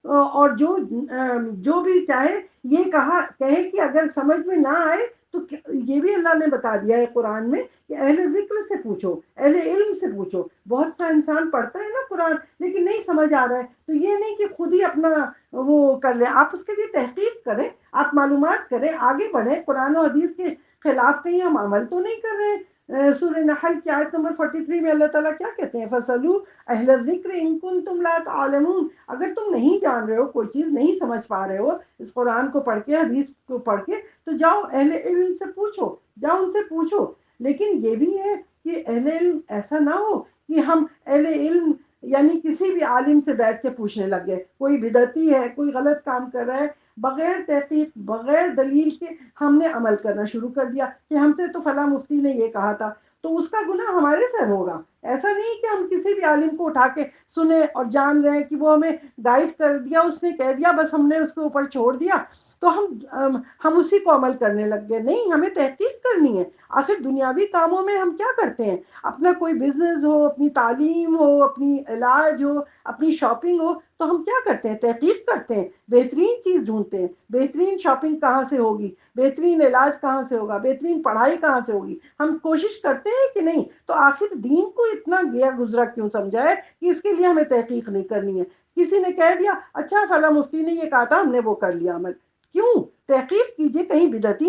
اور جو بھی چاہے یہ کہے کہ اگر سمجھ میں نہ آئے تو یہ بھی اللہ نے بتا دیا ہے قرآن میں کہ اہل ذکر سے پوچھو، اہل علم سے پوچھو. بہت سا انسان پڑھتا ہے نا قرآن لیکن نہیں سمجھ آ رہا ہے، تو یہ نہیں کہ خود ہی اپنا وہ کر لیں، آپ اس کے لیے تحقیق کریں، آپ معلومات کریں، آگے بڑھیں. قرآن و حدیث کے خلاف کہیں ہم عمل تو نہیں کر رہے ہیں. سورہ نحل کی آیت نمبر 43 میں اللہ تعالیٰ کیا کہتے ہیں؟ فَاسْأَلُوا أَهْلَ الذِّكْرِ إِن كُنتُمْ لَا تَعْلَمُونَ. اگر تم نہیں جان رہے ہو، کوئی چیز نہیں سمجھ پا رہے ہو اس قرآن کو پڑھ کے، حدیث کو پڑھ کے، تو جاؤ اہل علم سے پوچھو، جاؤ ان سے پوچھو. لیکن یہ بھی ہے کہ اہل علم ایسا نہ ہو کہ ہم اہل علم یعنی کسی بھی عالم سے بیٹھ کے پوچھنے لگ گئے. کوئی بدعتی ہے، کوئی غلط کام کر رہا ہے، بغیر تحقیق، بغیر دلیل کے ہم نے عمل کرنا شروع کر دیا کہ ہم سے تو فلاں مفتی نے یہ کہا تھا، تو اس کا گناہ ہمارے سر ہوگا. ایسا نہیں کہ ہم کسی بھی عالم کو اٹھا کے سنے اور جان رہے ہیں کہ وہ ہمیں گائیڈ کر دیا، اس نے کہہ دیا، بس ہم نے اس کے اوپر چھوڑ دیا تو ہم اسی کو عمل کرنے لگ گئے. نہیں، ہمیں تحقیق کرنی ہے. آخر دنیاوی کاموں میں ہم کیا کرتے ہیں؟ اپنا کوئی بزنس ہو، اپنی تعلیم ہو، اپنی علاج ہو، اپنی شاپنگ ہو، تو ہم کیا کرتے ہیں؟ تحقیق کرتے ہیں، بہترین چیز ڈھونڈتے ہیں. بہترین شاپنگ کہاں سے ہوگی، بہترین علاج کہاں سے ہوگا، بہترین پڑھائی کہاں سے ہوگی، ہم کوشش کرتے ہیں کہ نہیں. تو آخر دین کو اتنا گیا گزرا کیوں سمجھا ہے کہ اس کے لیے ہمیں تحقیق نہیں کرنی ہے؟ کسی نے کہہ دیا اچھا فلاں مفتی نے یہ کہا تھا، ہم نے وہ کر لیا عمل. کیوں؟ تحقیق کیجئے، کہیں بدعتی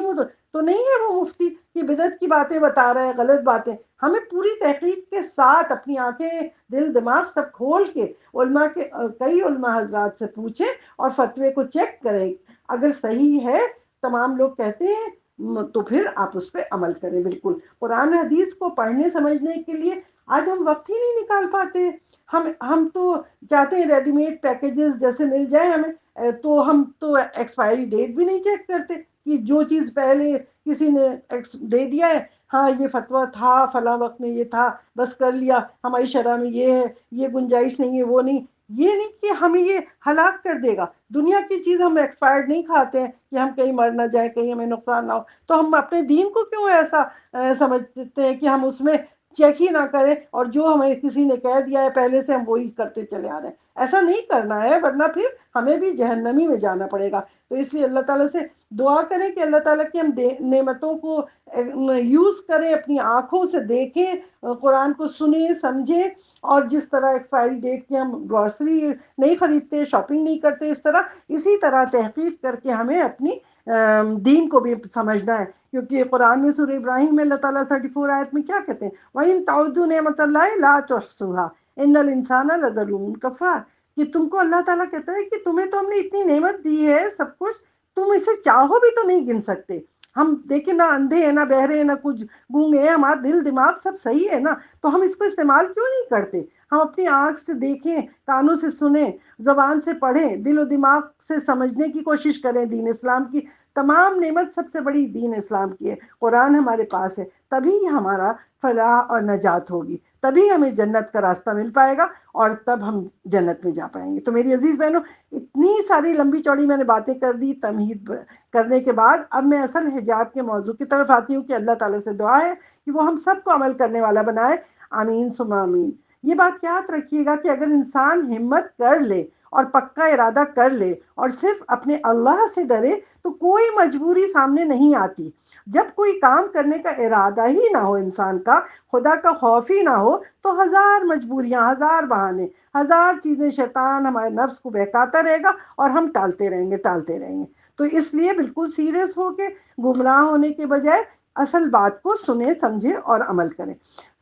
تو نہیں ہے وہ مفتی کہ بدعت کی باتیں بتا رہے ہیں، غلط باتیں. ہمیں پوری تحقیق کے ساتھ اپنی آنکھیں، دل، دماغ سب کھول کے علماء کے، کئی علماء حضرات سے پوچھیں اور فتوے کو چیک کریں. اگر صحیح ہے، تمام لوگ کہتے ہیں، تو پھر آپ اس پہ عمل کریں. بالکل قرآن حدیث کو پڑھنے سمجھنے کے لیے آج ہم وقت ہی نہیں نکال پاتے. ہم تو چاہتے ہیں ریڈی میڈ پیکیجز جیسے مل جائیں ہمیں، تو ہم تو ایکسپائری ڈیٹ بھی نہیں چیک کرتے کہ جو چیز پہلے کسی نے دے دیا ہے، ہاں یہ فتویٰ تھا فلاں وقت میں، یہ تھا، بس کر لیا، ہماری شرع میں یہ ہے، یہ گنجائش نہیں ہے، وہ نہیں. یہ نہیں کہ ہمیں یہ ہلاک کر دے گا. دنیا کی چیز ہم ایکسپائرڈ نہیں کھاتے ہیں کہ ہم کہیں مر نہ جائیں، کہیں ہمیں نقصان نہ ہو. تو ہم اپنے دین کو کیوں ایسا سمجھتے ہیں کہ ہم اس میں چیک ہی نہ کریں، اور جو ہمیں کسی نے کہہ دیا ہے پہلے سے ہم وہی کرتے چلے آ رہے ہیں. ایسا نہیں کرنا ہے، ورنہ پھر ہمیں بھی جہنمی میں جانا پڑے گا. تو اس لیے اللہ تعالیٰ سے دعا کریں کہ اللہ تعالیٰ کی ہم نعمتوں کو یوز کریں، اپنی آنکھوں سے دیکھیں، قرآن کو سنیں، سمجھیں. اور جس طرح ایکسپائری ڈیٹ کی ہم گروسری نہیں خریدتے، شاپنگ نہیں کرتے، اسی طرح تحقیق کر کے ہمیں اپنی دین کو بھی سمجھنا ہے. کیونکہ قرآن میں سورہ ابراہیم میں اللہ تعالیٰ 34 آیت میں کیا کہتے ہیں؟ وَإِن تَعُدُّوا نِعْمَتَ اللَّهِ لَا تُحْصُوهَا إِنَّ الْإِنسَانَ لَظَلُومٌ كَفَّارٌ. کہ تم کو اللہ تعالیٰ کہتا ہے کہ تمہیں تو ہم نے اتنی نعمت دی ہے، سب کچھ، تم اسے چاہو بھی تو نہیں گن سکتے. ہم دیکھیں نہ اندھے ہیں، نہ بہرے ہیں، نہ کچھ گونگے ہیں، ہمارا دل دماغ سب صحیح ہے نا، تو ہم اس کو استعمال کیوں نہیں کرتے؟ ہم اپنی آنکھ سے دیکھیں، کانوں سے سنیں، زبان سے پڑھیں، دل و دماغ سے سمجھنے کی کوشش کریں. دین اسلام کی تمام نعمت سب سے بڑی دین اسلام کی ہے. قرآن ہمارے پاس ہے، تبھی ہمارا فلاح اور نجات ہوگی، تبھی ہمیں جنت کا راستہ مل پائے گا، اور تب ہم جنت میں جا پائیں گے. تو میری عزیز بہنوں، اتنی ساری لمبی چوڑی میں نے باتیں کر دی تمہید کرنے کے بعد. اب میں اصل حجاب کے موضوع کی طرف آتی ہوں کہ اللہ تعالیٰ سے دعا ہے کہ وہ ہم سب کو عمل کرنے والا بنائے. آمین ثم آمین. یہ بات یاد رکھیے گا کہ اگر انسان ہمت کر لے اور پکا ارادہ کر لے اور صرف اپنے اللہ سے ڈرے تو کوئی مجبوری سامنے نہیں آتی. جب کوئی کام کرنے کا ارادہ ہی نہ ہو انسان کا، خدا کا خوف ہی نہ ہو، تو ہزار مجبوریاں، ہزار بہانے، ہزار چیزیں شیطان ہمارے نفس کو بہکاتا رہے گا اور ہم ٹالتے رہیں گے. تو اس لیے بالکل سیریس ہو کے گمراہ ہونے کے بجائے اصل بات کو سنیں، سمجھیں اور عمل کریں.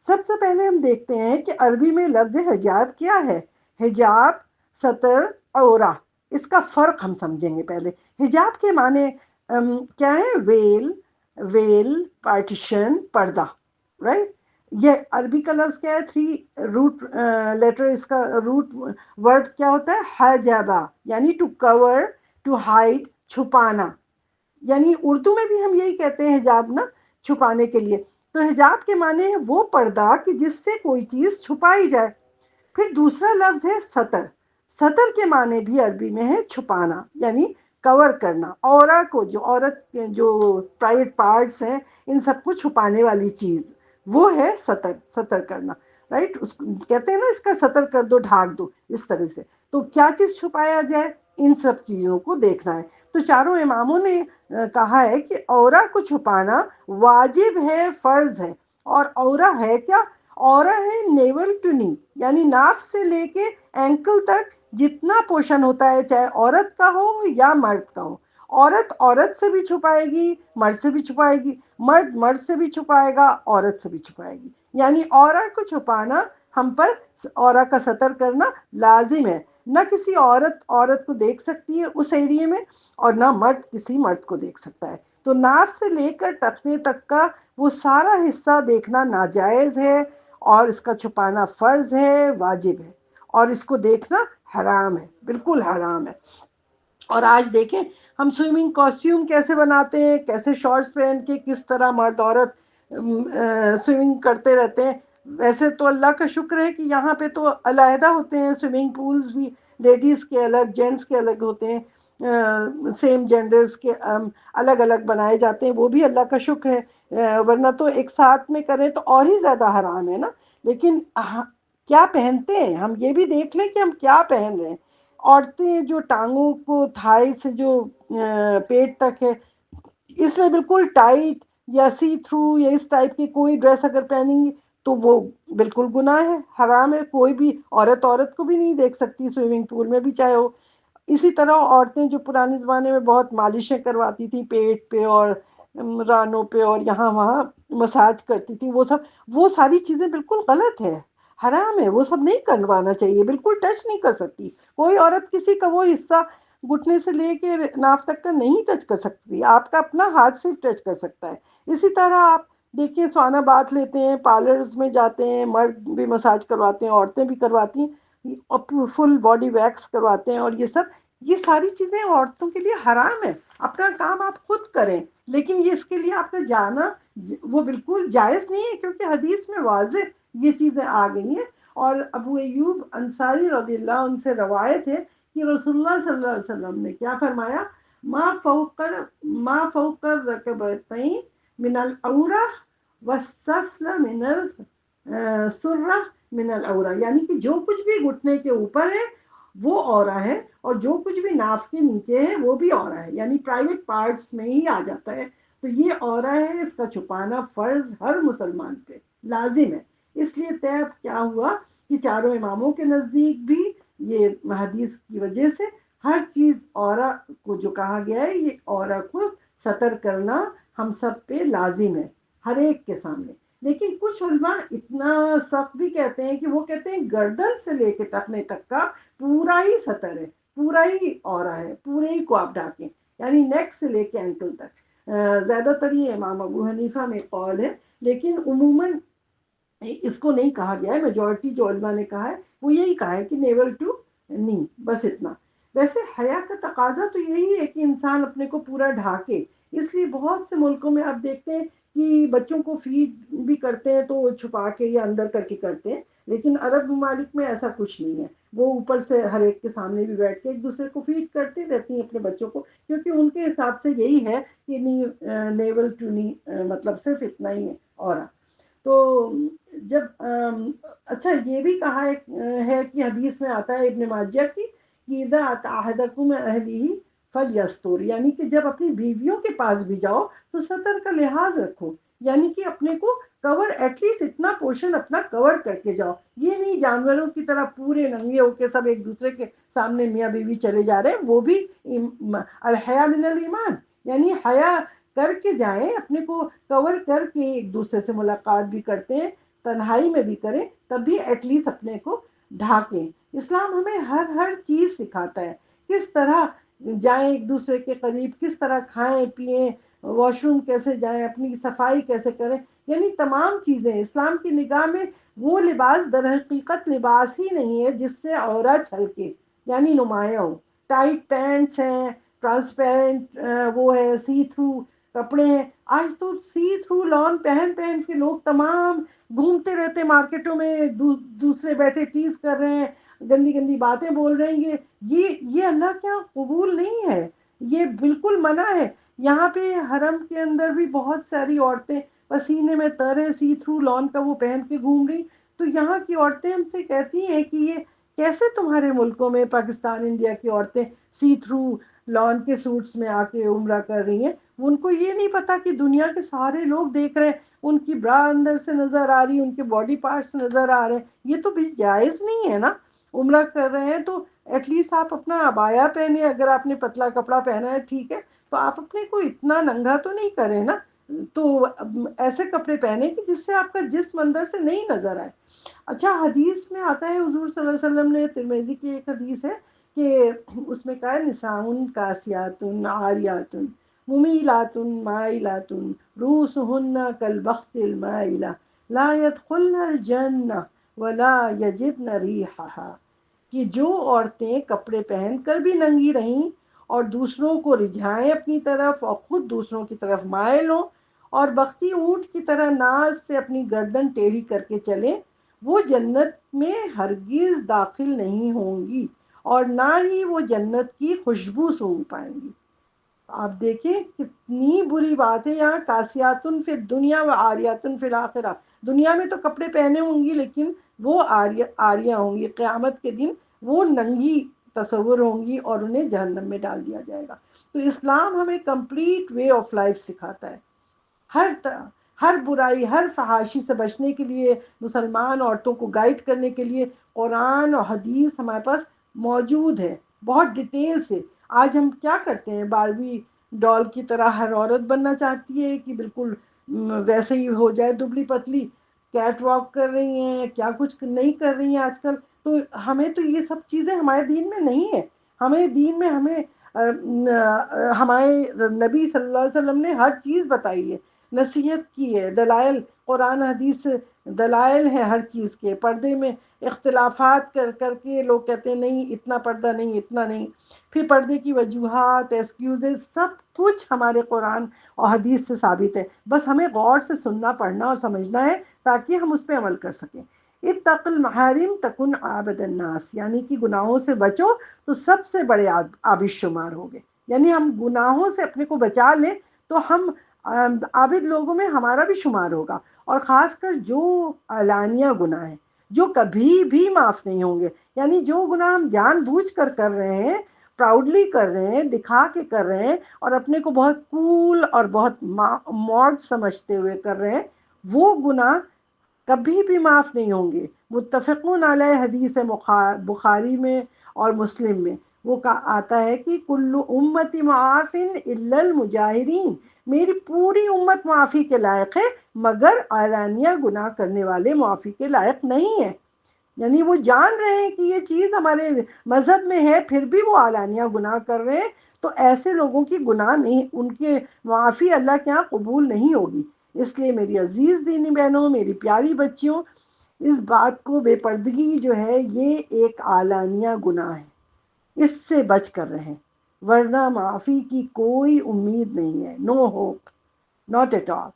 سب سے پہلے ہم دیکھتے ہیں کہ عربی میں لفظ حجاب کیا ہے. حجاب، ستر، عورہ، اس کا فرق ہم سمجھیں گے. پہلے حجاب کے معنی کیا ہے؟ ویل، پارٹیشن، پردہ، رائٹ. یہ عربی کا لفظ کیا ہے؟ 3 روٹ لیٹر، اس کا روٹ ورڈ کیا ہوتا ہے؟ حجابہ، یعنی ٹو کور، ٹو ہائڈ، چھپانا. یعنی اردو میں بھی ہم یہی کہتے ہیں حجاب نا، چھپانے کے لیے. تو حجاب کے معنی ہے وہ پردہ کہ جس سے کوئی چیز چھپائی جائے. پھر دوسرا لفظ ہے ستر. ستر کے معنی بھی عربی میں ہے چھپانا، یعنی کور کرنا. عورت کو، جو عورت کے جو پرائیویٹ پارٹس ہیں، ان سب کو چھپانے والی چیز، وہ ہے ستر. ستر کرنا، رائٹ. اس کہتے ہیں نا، اس کا ستر کر دو، ڈھانک دو، اس طرح سے. تو کیا چیز چھپایا جائے؟ ان سب چیزوں کو دیکھنا ہے. تو چاروں اماموں نے کہا ہے کہ عورہ کو چھپانا واجب ہے، فرض ہے. اور عورہ ہے کیا؟ عورہ ہے نیول ٹو نی، یعنی ناف سے لے کے اینکل تک جتنا پوشن ہوتا ہے، چاہے عورت کا ہو یا مرد کا ہو. عورت عورت سے بھی چھپائے گی، مرد سے بھی چھپائے گی، مرد مرد سے بھی چھپائے گا، عورت سے بھی چھپائے گی. یعنی عورت کو چھپانا ہم پر، عورت کا ستر کرنا لازم ہے. نہ کسی عورت عورت کو دیکھ سکتی ہے اس ایریے میں، اور نہ مرد کسی مرد کو دیکھ سکتا ہے. تو ناف سے لے کر ٹخنے تک کا وہ سارا حصہ دیکھنا ناجائز ہے، اور اس کا چھپانا فرض ہے، واجب ہے. اور اس کو دیکھنا حرام ہے، بالکل حرام ہے. اور آج دیکھیں ہم سوئمنگ کاسٹیوم کیسے بناتے ہیں، کیسے شارٹس پہن کے کس طرح مرد عورت سوئمنگ کرتے رہتے ہیں. ویسے تو اللہ کا شکر ہے کہ یہاں پہ تو علیحدہ ہوتے ہیں سوئمنگ پولز بھی، لیڈیز کے الگ، جینٹس کے الگ ہوتے ہیں. سیم جینڈرز کے الگ الگ بنائے جاتے ہیں، وہ بھی اللہ کا شکر ہے. ورنہ تو ایک ساتھ میں کریں تو اور ہی زیادہ حرام ہے نا. لیکن کیا پہنتے ہیں ہم، یہ بھی دیکھ لیں کہ ہم کیا پہن رہے ہیں. عورتیں جو ٹانگوں کو، تھائی سے جو پیٹ تک ہے، اس میں بالکل ٹائٹ یا سی تھرو یا اس ٹائپ کی کوئی ڈریس اگر پہنیں گی تو وہ بالکل گناہ ہے، حرام ہے. کوئی بھی عورت عورت کو بھی نہیں دیکھ سکتی سوئمنگ پول میں بھی، چاہے ہو. اسی طرح عورتیں جو پرانے زمانے میں بہت مالشیں کرواتی تھیں پیٹ پہ اور رانوں پہ اور یہاں وہاں مساج کرتی تھیں، وہ ساری چیزیں بالکل غلط ہے، حرام ہے. وہ سب نہیں کروانا چاہیے، بالکل ٹچ نہیں کر سکتی کوئی عورت کسی کا وہ حصہ گھٹنے سے لے کے ناف تک کا نہیں ٹچ کر سکتی. آپ کا اپنا ہاتھ صرف ٹچ کر سکتا ہے. اسی طرح آپ دیکھیں سونا بات لیتے ہیں، پارلرز میں جاتے ہیں، مرد بھی مساج کرواتے ہیں، عورتیں بھی کرواتی ہیں، فل باڈی ویکس کرواتے ہیں. اور یہ ساری چیزیں عورتوں کے لیے حرام ہے. اپنا کام آپ خود کریں، لیکن یہ اس کے لیے آپ نے جانا وہ بالکل جائز نہیں ہے، کیونکہ حدیث میں واضح یہ چیزیں آ گئی ہیں. اور ابو ایوب انصاری رضی اللہ عنہ سے روایت ہے کہ رسول اللہ صلی اللہ علیہ وسلم نے کیا فرمایا، ما فوق الرکبتین من العورہ والسفل من السرہ من العورہ، یعنی کہ جو کچھ بھی گھٹنے کے اوپر ہے وہ عورہ ہے، اور جو کچھ بھی ناف کے نیچے ہے وہ بھی عورہ ہے، یعنی پرائیویٹ پارٹس میں ہی آ جاتا ہے. تو یہ عورہ ہے، اس کا چھپانا فرض ہر مسلمان پہ لازم ہے. اس لیے طے کیا ہوا کہ چاروں اماموں کے نزدیک بھی یہ حدیث کی وجہ سے ہر چیز عورہ کو جو کہا گیا ہے، یہ عورہ کو ستر کرنا ہم سب پہ لازم ہے، ہر ایک کے سامنے. لیکن کچھ علماء اتنا سخت بھی کہتے ہیں کہ وہ کہتے ہیں گردن سے لے کے ٹخنے تک کا پورا ہی ستر ہے، پورا ہی عورہ ہے، پورے ہی کو آپ ڈھانکیں، یعنی نیک سے لے کے اینکل تک. زیادہ تر یہ امام ابو حنیفہ میں قول ہے، لیکن عموماً اس کو نہیں کہا گیا ہے. میجورٹی جو علماء نے کہا ہے وہ یہی کہا ہے کہ نیول ٹو نی، بس اتنا. ویسے حیا کا تقاضا تو یہی ہے کہ انسان اپنے کو پورا ڈھانکے. اس لیے بہت سے ملکوں میں آپ دیکھتے ہیں کہ بچوں کو فیڈ بھی کرتے ہیں تو چھپا کے یا اندر کر کے کرتے ہیں، لیکن عرب ممالک میں ایسا کچھ نہیں ہے. وہ اوپر سے ہر ایک کے سامنے بھی بیٹھ کے ایک دوسرے کو فیڈ کرتی رہتی ہیں اپنے بچوں کو، کیونکہ ان کے حساب سے یہی ہے کہ نیول ٹو نی، مطلب صرف اتنا ہی ہے عورت. تو جب اچھا یہ بھی کہا ہے کہ حدیث میں آتا ہے ابن ماجہ کی کہ اذا اتی احدکم اہلہ فلیستر، یعنی کہ جب اپنی بیویوں کے پاس بھی جاؤ تو ستر کا لحاظ رکھو، یعنی کہ اپنے کو کور، ایٹ لیسٹ اتنا پورشن اپنا کور کر کے جاؤ. یہ نہیں جانوروں کی طرح پورے ننگے ہو کے سب ایک دوسرے کے سامنے میاں بیوی چلے جا رہے ہیں. وہ بھی الحیا من الایمان، یعنی حیا کر کے جائیں، اپنے کو کور کر کے ایک دوسرے سے ملاقات بھی کرتے ہیں، تنہائی میں بھی کریں، تب بھی ایٹ لیسٹ اپنے کو ڈھانکیں. اسلام ہمیں ہر چیز سکھاتا ہے، کس طرح جائیں ایک دوسرے کے قریب، کس طرح کھائیں پیئیں، واش روم کیسے جائیں، اپنی صفائی کیسے کریں. یعنی تمام چیزیں اسلام کی نگاہ میں وہ لباس در حقیقت لباس ہی نہیں ہے جس سے عورت چھلکے، یعنی نمایاں ہو. ٹائٹ پینٹس ہیں، ٹرانسپیرنٹ وہ ہے، سی تھرو کپڑے ہیں. آج تو سی تھرو لان پہن پہن کے لوگ تمام گھومتے رہتے مارکیٹوں میں، دوسرے بیٹھے ٹیز کر رہے ہیں، گندی گندی باتیں بول رہے ہیں. یہ اللہ کے یہاں قبول نہیں ہے، یہ بالکل منع ہے. یہاں پہ حرم کے اندر بھی بہت ساری عورتیں پسینے میں ترے سی تھرو لان کا وہ پہن کے گھوم رہی. تو یہاں کی عورتیں ہم سے کہتی ہیں کہ یہ کیسے تمہارے ملکوں میں پاکستان انڈیا کی عورتیں سی تھرو لان کے سوٹس میں آ کے عمرہ کر رہی ہیں. ان کو یہ نہیں پتا کہ دنیا کے سارے لوگ دیکھ رہے ہیں، ان کی برا اندر سے نظر آ رہی، ان کے باڈی پارٹس نظر آ رہے ہیں. یہ تو بھی جائز نہیں ہے نا. عمرہ کر رہے ہیں تو ایٹ لیسٹ آپ اپنا عبایا پہنے، اگر آپ نے پتلا کپڑا پہنا ہے ٹھیک ہے، تو آپ اپنے کو اتنا ننگا تو نہیں کریں نا. تو ایسے کپڑے پہنے کہ جس سے آپ کا جسم اندر سے نہیں نظر آئے. اچھا، حدیث میں آتا ہے، حضور صلی اللہ علیہ وسلم نے، ترمذی کی ایک حدیث ہے کہ اس میں کہا ہے نساؤن کاسیات عاریات ممیلات مائلات رؤوسہن کالبخت المائلہ لا يدخلن الجنہ ولا یجدن ریحہا. کہ جو عورتیں کپڑے پہن کر بھی ننگی رہیں اور دوسروں کو رجھائیں اپنی طرف اور خود دوسروں کی طرف مائل ہوں اور بختی اونٹ کی طرح ناز سے اپنی گردن ٹیڑھی کر کے چلیں، وہ جنت میں ہرگز داخل نہیں ہوں گی اور نہ ہی وہ جنت کی خوشبو سونگھ پائیں گی. آپ دیکھیں کتنی بری بات ہے. یہاں کاسیاتن فی الدنیا و عاریاتن فی الآخرہ. دنیا میں تو کپڑے پہنے ہوں گی لیکن وہ عاریہ ہوں گی، قیامت کے دن وہ ننگی تصور ہوں گی اور انہیں جہنم میں ڈال دیا جائے گا. تو اسلام ہمیں کمپلیٹ وے آف لائف سکھاتا ہے. ہر برائی، ہر فحاشی سے بچنے کے لیے، مسلمان عورتوں کو گائیڈ کرنے کے لیے قرآن اور حدیث ہمارے پاس موجود ہے بہت ڈیٹیل سے. آج ہم کیا کرتے ہیں، باربی ڈال کی طرح ہر عورت بننا چاہتی ہے کہ بالکل ویسے ہی ہو جائے دبلی پتلی، کیٹ واک کر رہی ہیں، کیا کچھ نہیں کر رہی ہیں آج کل. تو ہمیں تو یہ سب چیزیں ہمارے دین میں نہیں ہے. ہمیں دین میں ہمارے نبی صلی اللہ علیہ وسلم نے ہر چیز بتائی ہے، نصیحت کی ہے، دلائل قرآن حدیث دلائل ہیں ہر چیز کے. پردے میں اختلافات کر کر کے لوگ کہتے ہیں نہیں اتنا پردہ نہیں، اتنا نہیں. پھر پردے کی وجوہات، ایکسکیوزز، سب کچھ ہمارے قرآن اور حدیث سے ثابت ہے. بس ہمیں غور سے سننا، پڑھنا اور سمجھنا ہے تاکہ ہم اس پہ عمل کر سکیں. اتق المحارم تکن عابد الناس، یعنی کہ گناہوں سے بچو تو سب سے بڑے عابد شمار ہوگے. یعنی ہم گناہوں سے اپنے کو بچا لیں تو ہم عابد لوگوں میں ہمارا بھی شمار ہوگا. اور خاص کر جو علانیہ گناہ ہیں جو کبھی بھی معاف نہیں ہوں گے، یعنی جو گناہ ہم جان بوجھ کر رہے ہیں، پراؤڈلی کر رہے ہیں، دکھا کے کر رہے ہیں اور اپنے کو بہت کول اور بہت ماڈ سمجھتے ہوئے کر رہے ہیں، وہ گناہ کبھی بھی معاف نہیں ہوں گے. متفقون علیہ حدیث بخاری میں اور مسلم میں وہ آتا ہے کہ کل امتی معاف الا المجاہرین، میری پوری امت معافی کے لائق ہے مگر اعلانیہ گناہ کرنے والے معافی کے لائق نہیں ہے. یعنی وہ جان رہے ہیں کہ یہ چیز ہمارے مذہب میں ہے پھر بھی وہ اعلانیہ گناہ کر رہے ہیں، تو ایسے لوگوں کی گناہ نہیں، ان کے معافی اللہ کے یہاں قبول نہیں ہوگی. اس لیے میری عزیز دینی بہنوں، میری پیاری بچیوں، اس بات کو، بے پردگی جو ہے یہ ایک اعلانیہ گناہ ہے، اس سے بچ کر رہیں ورنہ معافی کی کوئی امید نہیں ہے. No hope, not at all.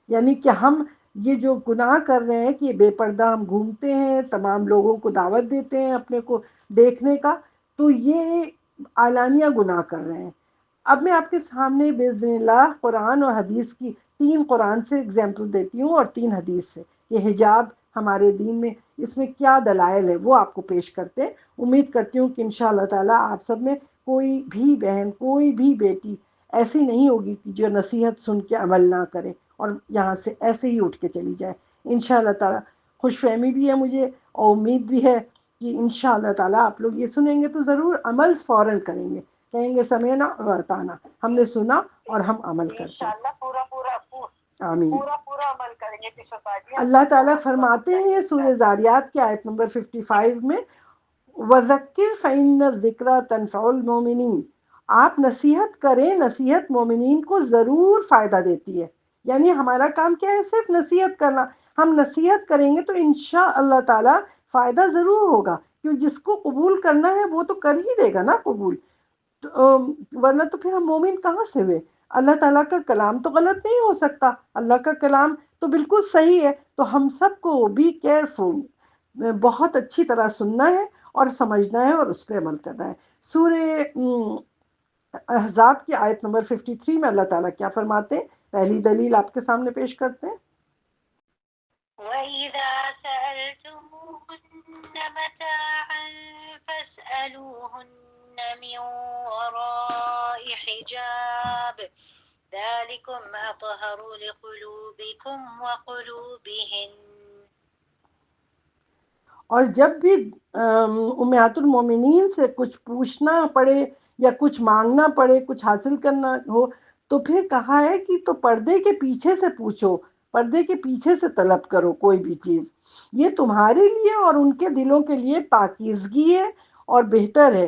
یعنی کہ ہم یہ جو گناہ کر رہے ہیں کہ بے پردہ ہم گھومتے ہیں، تمام لوگوں کو دعوت دیتے ہیں اپنے کو دیکھنے کا، تو یہ اعلانیہ گناہ کر رہے ہیں. اب میں آپ کے سامنے باذن اللہ قرآن اور حدیث کی 3 قرآن سے اگزامپل دیتی ہوں اور 3 حدیث سے. یہ حجاب ہمارے دین میں اس میں کیا دلائل ہے وہ آپ کو پیش کرتے ہیں. امید کرتی ہوں کہ انشاءاللہ تعالی آپ سب میں کوئی بھی بہن، کوئی بھی بیٹی ایسی نہیں ہوگی کہ جو نصیحت سن کے عمل نہ کرے اور یہاں سے ایسے ہی اٹھ کے چلی جائے. انشاءاللہ تعالی خوش فہمی بھی ہے مجھے اور امید بھی ہے کہ انشاءاللہ تعالی آپ لوگ یہ سنیں گے تو ضرور عمل فوراً کریں گے، کہیں گے سمینا واتانا، ہم نے سنا اور ہم عمل کرتے ہیں. انشاءاللہ آمین. پورا عمل کریں گے کشفا جی. اللہ تعالیٰ فرماتے ہیں سورہ زاریات کی آیت نمبر 55 میں، وَذَكِّرْ فَإِنَّ الذِّكْرَى تَنفَعُ الْمُؤْمِنِينَ، آپ نصیحت کریں، نصیحت مومنین کو ضرور فائدہ دیتی ہے. یعنی ہمارا کام کیا ہے؟ صرف نصیحت کرنا. ہم نصیحت کریں گے تو انشاءاللہ تعالی فائدہ ضرور ہوگا، کیوں جس کو قبول کرنا ہے وہ تو کر ہی دے گا نا قبول. ورنہ تو پھر ہم مومن کہاں سے ہوئے؟ اللہ تعالیٰ کا کلام تو غلط نہیں ہو سکتا، اللہ کا کلام تو بالکل صحیح ہے. تو ہم سب کو بی کیئرفل، بہت اچھی طرح سننا ہے اور سمجھنا ہے اور اس پہ عمل کرنا ہے. سورہ احزاب کی آیت نمبر 53 میں اللہ تعالیٰ کیا فرماتے ہیں؟ پہلی دلیل آپ کے سامنے پیش کرتے ہیں. وَإِذَا سَأَلْتُمُوهُنَّ مَتَاعًا فَاسْأَلُوهُنَّ مِنْ وَرَاءِ حِجَابٍ ذَلِكُمْ أَطْهَرُ لِقُلُوبِكُمْ وَقُلُوبِهِنَّ. اور جب بھی امہات المومنین سے کچھ پوچھنا پڑے یا کچھ مانگنا پڑے، کچھ حاصل کرنا ہو، تو پھر کہا ہے کہ تو پردے کے پیچھے سے پوچھو، پردے کے پیچھے سے طلب کرو کوئی بھی چیز. یہ تمہارے لیے اور ان کے دلوں کے لیے پاکیزگی ہے اور بہتر ہے،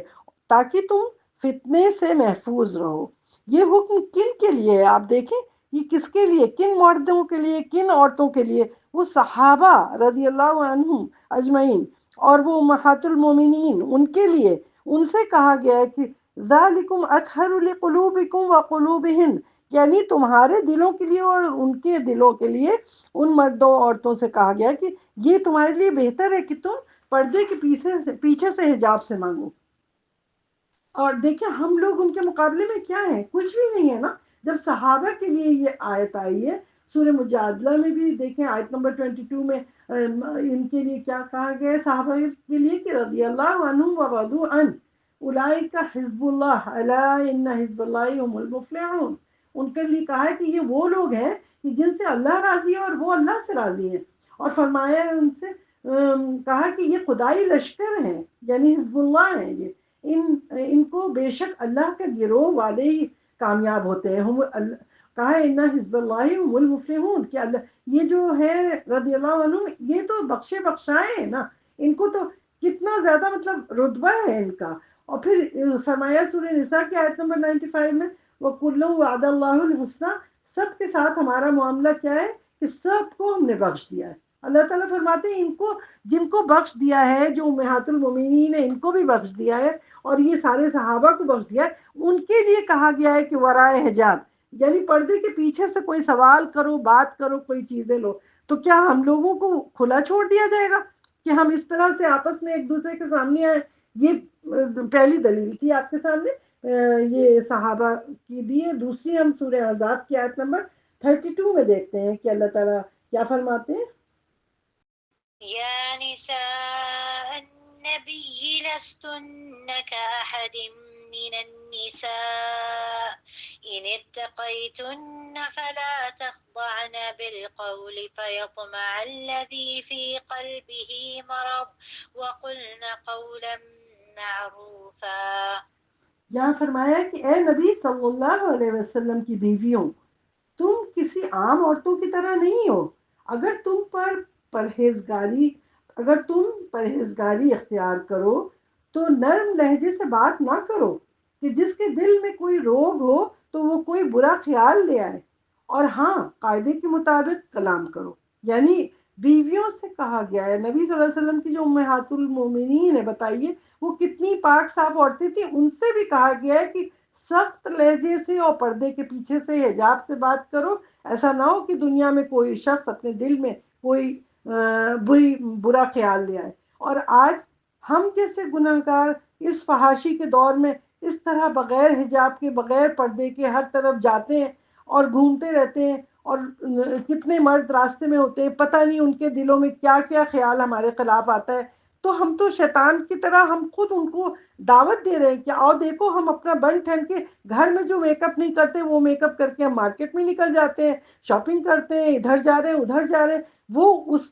تاکہ تم فتنے سے محفوظ رہو. یہ حکم کن کے لیے ہے؟ آپ دیکھیں یہ کس کے لیے، کن مردوں کے لیے، کن عورتوں کے لیے؟ وہ صحابہ رضی اللہ عنہم اجمعین اور وہ امہات المومنین، ان کے لیے. ان سے کہا گیا ہے کہ ذالکم اطہر لقلوبکم وقلوبہن، یعنی تمہارے دلوں کے لیے اور ان کے دلوں کے لیے. ان مردوں عورتوں سے کہا گیا کہ یہ تمہارے لیے بہتر ہے کہ تم پردے کے پیچھے سے حجاب سے مانگو. اور دیکھیں ہم لوگ ان کے مقابلے میں کیا ہیں؟ کچھ بھی نہیں ہے نا. جب صحابہ کے لیے یہ آیت آئی ہے سورہ مجادلہ میں بھی دیکھیں آیت نمبر 22 میں ان کے لیے کیا کہا گیا ہے صحابہ کے لیے کہ رضی اللہ عنہم ورضوا عنہ اولئک حزب اللہ الا ان حزب اللہ هم المفلحون. ان کے لیے کہا ہے کہ یہ وہ لوگ ہیں کہ جن سے اللہ راضی ہے اور وہ اللہ سے راضی ہیں. اور فرمایا ہے ان سے کہا کہ یہ خدائی لشکر ہیں، یعنی حزب اللہ ہیں. یہ ان کو بے شک اللہ کے گروہ والے ہی کامیاب ہوتے ہیں. کہا ہے ان حزب اللہ هم المفلحون کہ اللہ یہ جو ہے رضی اللہ عنہ یہ تو بخشے بخشائے ہیں نا، ان کو تو کتنا زیادہ مطلب رتبہ ہے ان کا. اور پھر فرمایا سورہ نساء کی آیت نمبر 95 میں وَكُلًّا وَعَدَ اللَّهُ الْحُسْنَى، سب کے ساتھ ہمارا معاملہ کیا ہے کہ سب کو ہم نے بخش دیا ہے. اللہ تعالیٰ فرماتے ہیں ان کو جن کو بخش دیا ہے، جو امہات المومنین ہیں ان کو بھی بخش دیا ہے اور یہ سارے صحابہ کو بخش دیا ہے. ان کے لیے کہا گیا ہے کہ ورائے حجاب، یعنی پردے کے پیچھے سے کوئی سوال کرو، بات کرو، کوئی چیزیں لو. تو کیا ہم لوگوں کو کھلا چھوڑ دیا جائے گا کہ ہم اس طرح سے آپس میں ایک دوسرے کے سامنے آئے؟ یہ پہلی دلیل تھی آپ کے سامنے یہ صحابہ کی دی ہے. دوسری ہم سورہ احزاب کی آیت نمبر 32 میں دیکھتے ہیں کہ اللہ تعالیٰ کیا فرماتے ہیں. يا نساء النبي لستن كأحد من النساء إن اتقيتن فلا تخضعن بالقول فيطمع الذي في قلبه مرض وقلن قولا معروفا. یہاں فرمایا کہ اے نبی صلی اللہ علیہ وسلم کی بیویوں، تم کسی عام عورتوں کی طرح نہیں ہو. اگر تم پرہیزگاری اختیار کرو تو نرم لہجے سے بات نہ کرو کہ جس کے دل میں کوئی روگ ہو تو وہ کوئی برا خیال لے آئے. اور ہاں قاعدے کے مطابق کلام کرو. یعنی بیویوں سے کہا گیا ہے. نبی صلی اللہ علیہ وسلم کی جو امہات المومنین ہے، بتائیے وہ کتنی پاک صاف عورتیں تھیں. ان سے بھی کہا گیا ہے کہ سخت لہجے سے اور پردے کے پیچھے سے حجاب سے بات کرو. ایسا نہ ہو کہ دنیا میں کوئی شخص اپنے دل میں کوئی برا خیال لے آئے. اور آج ہم جیسے گناہگار اس فحاشی کے دور میں اس طرح بغیر حجاب کے، بغیر پردے کے ہر طرف جاتے ہیں اور گھومتے رہتے ہیں. اور کتنے مرد راستے میں ہوتے ہیں، پتہ نہیں ان کے دلوں میں کیا کیا خیال ہمارے خلاف آتا ہے. تو ہم تو شیطان کی طرح ہم خود ان کو دعوت دے رہے ہیں کہ آؤ دیکھو ہم اپنا بن ٹھن کے گھر میں جو میک اپ نہیں کرتے وہ میک اپ کر کے ہم مارکیٹ میں نکل جاتے ہیں، شاپنگ کرتے ہیں، ادھر جا رہے ہیں ادھر جا رہے ہیں. وہ اس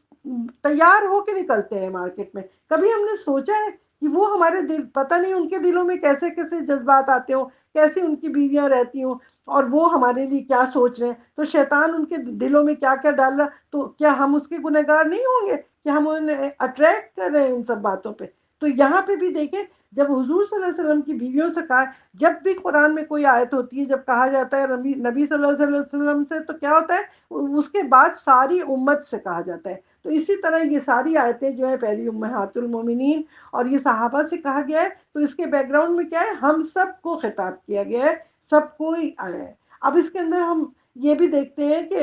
تیار ہو کے نکلتے ہیں مارکیٹ میں. کبھی ہم نے سوچا ہے کہ وہ ہمارے دل، پتہ نہیں ان کے دلوں میں کیسے کیسے جذبات آتے ہوں، کیسی ان کی بیویاں رہتی ہوں اور وہ ہمارے لیے کیا سوچ رہے ہیں. تو شیطان ان کے دلوں میں کیا کیا ڈال رہا، تو کیا ہم اس کے گنہگار نہیں ہوں گے کہ ہم انہیں اٹریکٹ کر رہے ہیں ان سب باتوں پہ؟ تو یہاں پہ بھی دیکھیں جب حضور صلی اللہ علیہ وسلم کی بیویوں سے کہا، جب بھی قرآن میں کوئی آیت ہوتی ہے، جب کہا جاتا ہے نبی صلی اللہ علیہ وسلم سے، تو کیا ہوتا ہے اس کے بعد ساری امت سے کہا جاتا ہے. تو اسی طرح یہ ساری آیتیں جو ہے پہلی امہات المومنین اور یہ صحابہ سے کہا گیا ہے. تو اس کے بیک گراؤنڈ میں کیا ہے؟ ہم سب کو خطاب کیا گیا ہے، سب کو ہی آیا ہے. اب اس کے اندر ہم یہ بھی دیکھتے ہیں کہ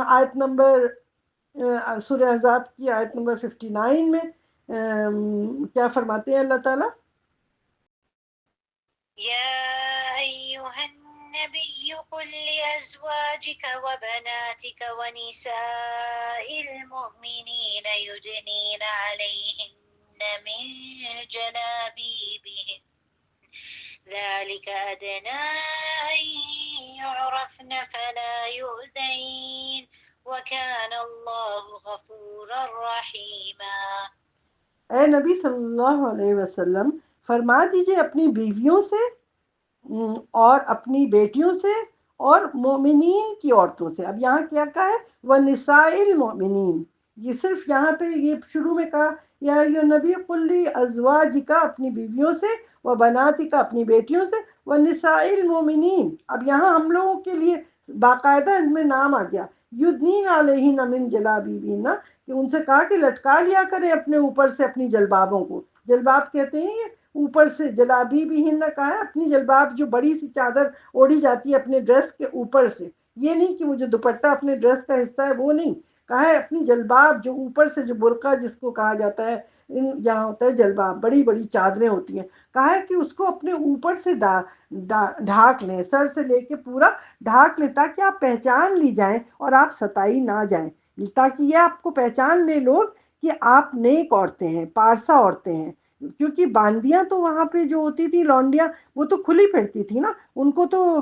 آیت نمبر سورہ احزاب کی آیت نمبر 59 میں کیا فرماتے ہیں اللہ تعالیٰ؟ يا أيها النبي قل لأزواجك وبناتك ونساء المؤمنين يدنين عليهن من جلابيبهن ذلك أدنى أن يعرفن فلا يؤذين وكان الله غفورا رحيما۔ اے نبی صلی اللہ علیہ وسلم فرما دیجئے اپنی بیویوں سے اور اپنی بیٹیوں سے اور مومنین کی عورتوں سے۔ اب یہاں کیا کہا ہے؟ وَنِسَاءِ الْمُؤْمِنِينَ، یہ صرف یہاں پہ یہ شروع میں کہا یا ایھا نبی قل لِأَزْوَاجِکَ اپنی بیویوں سے، وَبَنَاتِکَ اپنی بیٹیوں سے، وَنِسَاءِ الْمُؤْمِنِينَ۔ اب یہاں ہم لوگوں کے لیے باقاعدہ ان میں نام آ گیا، یدنین علیہن من جلابیبہن، کہ ان سے کہا کہ لٹکا لیا کریں اپنے اوپر سے اپنی جلبابوں کو۔ جلباب کہتے ہیں یہ اوپر سے، جلابی بھی ہن کہا ہے اپنی جلباب جو بڑی سی چادر اوڑھی جاتی ہے اپنے ڈریس کے اوپر سے، یہ نہیں کہ وہ جو دوپٹہ اپنے ڈریس کا حصہ ہے وہ نہیں، کہا ہے اپنی جلباب جو اوپر سے، جو برقع جس کو کہا جاتا ہے، جہاں ہوتا ہے جلباب، بڑی بڑی چادریں ہوتی ہیں، کہا ہے کہ اس کو اپنے اوپر سے ڈھانک لیں، سر سے لے کے پورا ڈھانک لیں، تاکہ آپ پہچان لی جائیں اور آپ ستائی نہ جائیں، تاکہ یہ آپ کو پہچان لے لوگ کہ آپ نیک عورتیں ہیں، پارسا عورتیں ہیں۔ کیونکہ باندیاں تو وہاں پہ جو ہوتی تھی لونڈیاں، وہ تو کھلی پھرتی تھی نا، ان کو تو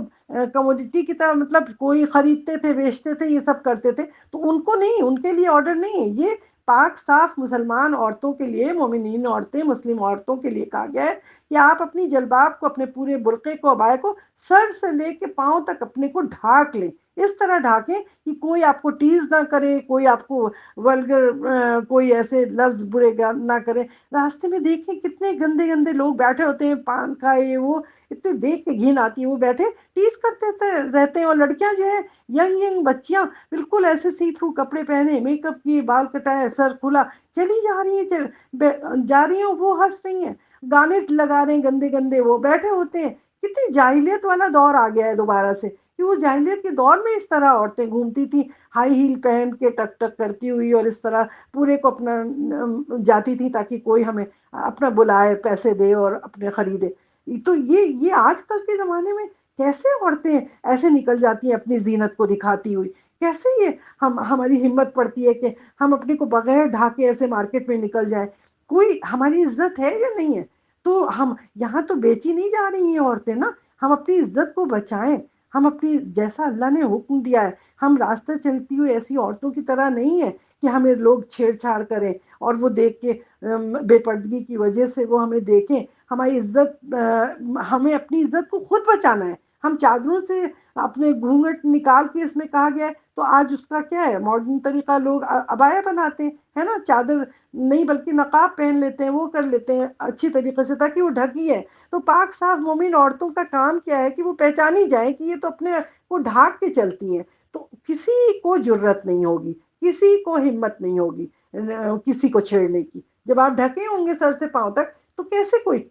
کموڈیٹی کی طرح، مطلب کوئی خریدتے تھے، بیچتے تھے، یہ سب کرتے تھے، تو ان کو نہیں، ان کے لیے آرڈر نہیں ہے، یہ پاک صاف مسلمان عورتوں کے لیے، مومنین عورتیں، مسلم عورتوں کے لیے کہا گیا ہے کہ آپ اپنی جلباب کو، اپنے پورے برقعے کو، عبایا کو، سر سے لے کے پاؤں تک اپنے کو ڈھانک لیں، اس طرح ڈھانکیں کہ کوئی آپ کو ٹیز نہ کرے، کوئی آپ کو ولگر کوئی ایسے لفظ برے نہ کرے۔ راستے میں دیکھیں کتنے گندے گندے لوگ بیٹھے ہوتے ہیں، پان کھائے، وہ اتنے دیکھ کے گھن آتی ہے، وہ بیٹھے ٹیز کرتے رہتے ہیں، اور لڑکیاں جو ہے، ینگ ینگ بچیاں بالکل ایسے سی تھرو کپڑے پہنے، میک اپ کیے، بال کٹائے، سر کھلا، چلی جا رہی ہیں، جا رہی ہیں، وہ ہنس رہی ہیں، گانے لگا رہے ہیں گندے گندے، وہ بیٹھے ہوتے ہیں۔ کتنی جاہلیت والا دور آ گیا ہے دوبارہ سے، کہ وہ جاہلیت کے دور میں اس طرح عورتیں گھومتی تھیں، ہائی ہیل پہن کے ٹک ٹک کرتی ہوئی، اور اس طرح پورے کو اپنا جاتی تھی تاکہ کوئی ہمیں اپنا بلائے، پیسے دے اور اپنے خریدے۔ تو یہ آج کل کے زمانے میں کیسے عورتیں ایسے نکل جاتی ہیں اپنی زینت کو دکھاتی ہوئی؟ کیسے یہ ہماری ہمت پڑتی ہے کہ ہم اپنے کو بغیر ڈھاکے ایسے مارکیٹ میں نکل جائیں؟ کوئی ہماری عزت ہے یا نہیں ہے؟ تو ہم یہاں تو بیچی نہیں جا رہی ہیں عورتیں نا، ہم اپنی عزت کو بچائیں، ہم اپنی، جیسا اللہ نے حکم دیا ہے، ہم راستہ چلتی ہوئی ایسی عورتوں کی طرح نہیں ہے کہ ہمیں لوگ چھیڑ چھاڑ کریں اور وہ دیکھ کے بے پردگی کی وجہ سے وہ ہمیں دیکھیں۔ ہماری عزت، ہمیں اپنی عزت کو خود بچانا ہے۔ ہم چادروں سے اپنے گھونگھٹ نکال کے، اس میں کہا گیا ہے، تو آج اس کا کیا ہے، ماڈرن طریقہ، لوگ عبایا بناتے ہیں، ہے نا، چادر نہیں بلکہ نقاب پہن لیتے ہیں، وہ کر لیتے ہیں اچھی طریقے سے تاکہ وہ ڈھکی ہے۔ تو پاک صاف مومن عورتوں کا کام کیا ہے کہ وہ پہچانی جائے کہ یہ تو اپنے وہ ڈھانک کے چلتی ہیں، تو کسی کو جرت نہیں ہوگی، کسی کو ہمت نہیں ہوگی کسی کو چھیڑنے کی۔ جب آپ ڈھکے ہوں گے سر سے پاؤں تک تو کیسے کوئی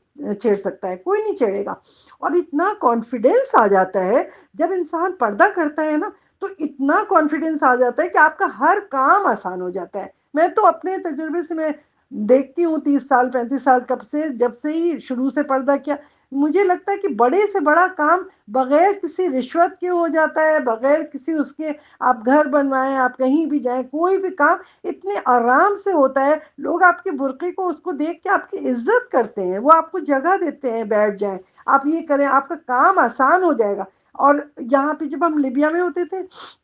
چھیڑ سکتا ہے؟ کوئی نہیں چھیڑے گا۔ اور اتنا کانفیڈینس آ جاتا ہے جب انسان پردہ کرتا ہے نا، تو اتنا کانفیڈینس آ جاتا ہے کہ آپ کا ہر کام آسان ہو جاتا ہے۔ میں تو اپنے تجربے سے میں دیکھتی ہوں، 30 سال 35 سال کب سے، جب سے ہی شروع سے پردہ کیا، مجھے لگتا ہے کہ بڑے سے بڑا کام بغیر کسی رشوت کے ہو جاتا ہے، بغیر کسی اس کے، آپ گھر بنوائیں، آپ کہیں بھی جائیں، کوئی بھی کام اتنے آرام سے ہوتا ہے۔ لوگ آپ کے برقعے کو، اس کو دیکھ کے آپ کی عزت کرتے ہیں، وہ آپ کو جگہ دیتے ہیں، بیٹھ جائیں، آپ یہ کریں، آپ کا کام آسان ہو جائے گا۔ اور یہاں پہ جب ہم لیبیا میں ہوتے تھے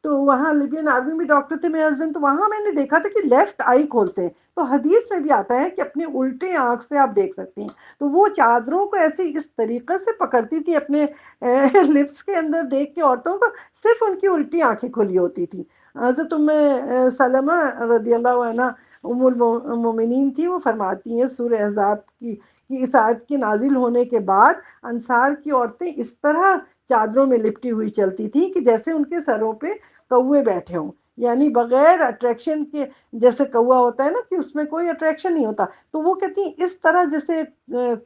تو وہاں لیبین آرمی میں ڈاکٹر تھے میرے ہسبینڈ، تو وہاں میں نے دیکھا تھا کہ لیفٹ آئی کھولتے ہیں، تو حدیث میں بھی آتا ہے کہ اپنے الٹے آنکھ سے آپ دیکھ سکتے ہیں۔ تو وہ چادروں کو ایسے اس طریقے سے پکڑتی تھی اپنے لپس کے اندر دیکھ کے عورتوں کو، صرف ان کی الٹی آنکھیں کھلی ہوتی تھی۔ حضرت سلمہ رضی اللہ عنہ ام المومنین تھی، وہ فرماتی ہیں سورہ احزاب کی اس آیت کے نازل ہونے کے بعد انصار کی عورتیں اس طرح چادروں میں لپٹی ہوئی چلتی تھی کہ جیسے ان کے سروں پہ کوے بیٹھے ہوں، یعنی بغیر اٹریکشن کے، جیسے کوا ہوتا ہے نا کہ اس میں کوئی اٹریکشن نہیں ہوتا، تو وہ کہتی ہیں اس طرح جیسے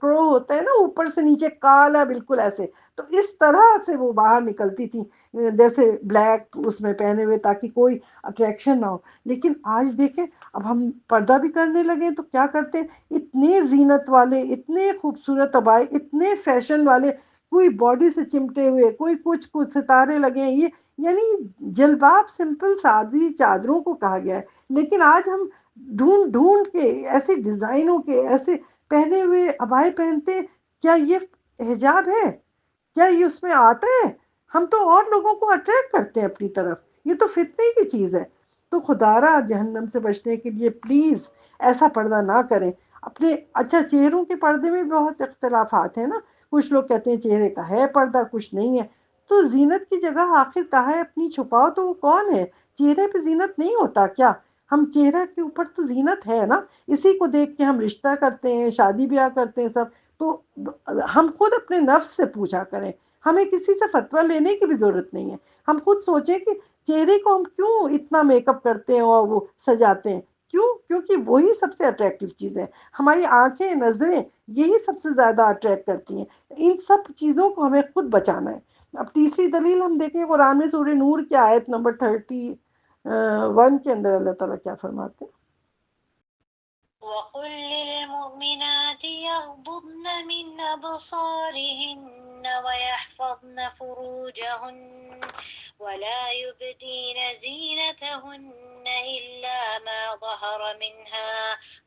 کرو ہوتا ہے نا اوپر سے نیچے کالا بالکل ایسے، تو اس طرح سے وہ باہر نکلتی تھی جیسے بلیک اس میں پہنے ہوئے، تاکہ کوئی اٹریکشن نہ ہو۔ لیکن آج دیکھیں اب ہم پردہ بھی کرنے لگے تو کیا کرتے ہیں، اتنے زینت والے، اتنے خوبصورت عبائے، اتنے فیشن والے، کوئی باڈی سے چمٹے ہوئے، کوئی کچھ ستارے لگے ہیں، یہ یعنی جلباب سمپل سادی چادروں کو کہا گیا ہے، لیکن آج ہم ڈھونڈ ڈھونڈ کے ایسے ڈیزائنوں کے ایسے پہنے ہوئے عبائے پہنتے ہیں۔ کیا یہ حجاب ہے؟ کیا یہ اس میں آتا ہے؟ ہم تو اور لوگوں کو اٹریکٹ کرتے ہیں اپنی طرف، یہ تو فتنے کی چیز ہے۔ تو خدا را جہنم سے بچنے کے لیے پلیز ایسا پردہ نہ کریں اپنے۔ اچھا چہروں کے پردے میں بہت اختلافات ہیں نا، کچھ لوگ کہتے ہیں چہرے کا ہے پردہ، کچھ نہیں ہے، تو زینت کی جگہ آخر کہا ہے اپنی چھپاؤ، تو وہ کون ہے؟ چہرے پہ زینت نہیں ہوتا کیا؟ ہم چہرہ کے اوپر تو زینت ہے نا، اسی کو دیکھ کے ہم رشتہ کرتے ہیں، شادی بیاہ کرتے ہیں سب، تو ہم خود اپنے نفس سے پوچھا کریں، ہمیں کسی سے فتویٰ لینے کی بھی ضرورت نہیں ہے۔ ہم خود سوچیں کہ چہرے کو ہم کیوں اتنا میک اپ کرتے ہیں اور وہ سجاتے ہیں، کیوں؟ کیونکہ وہی سب سے اٹریکٹیو چیز ہے، ہماری آنکھیں، نظریں یہی سب سے زیادہ اٹریکٹ کرتی ہیں۔ ان سب چیزوں کو ہمیں خود بچانا ہے۔ اب تیسری دلیل ہم دیکھیں قرآن میں سورہ نور کی آیت نمبر 31 کے اندر اللہ تعالیٰ کیا فرماتے ہیں؟ وقل للمؤمنات يغضضن من أبصارهن ويحفظن فروجهن ولا يبدين زينتهن إلا ما ظهر منها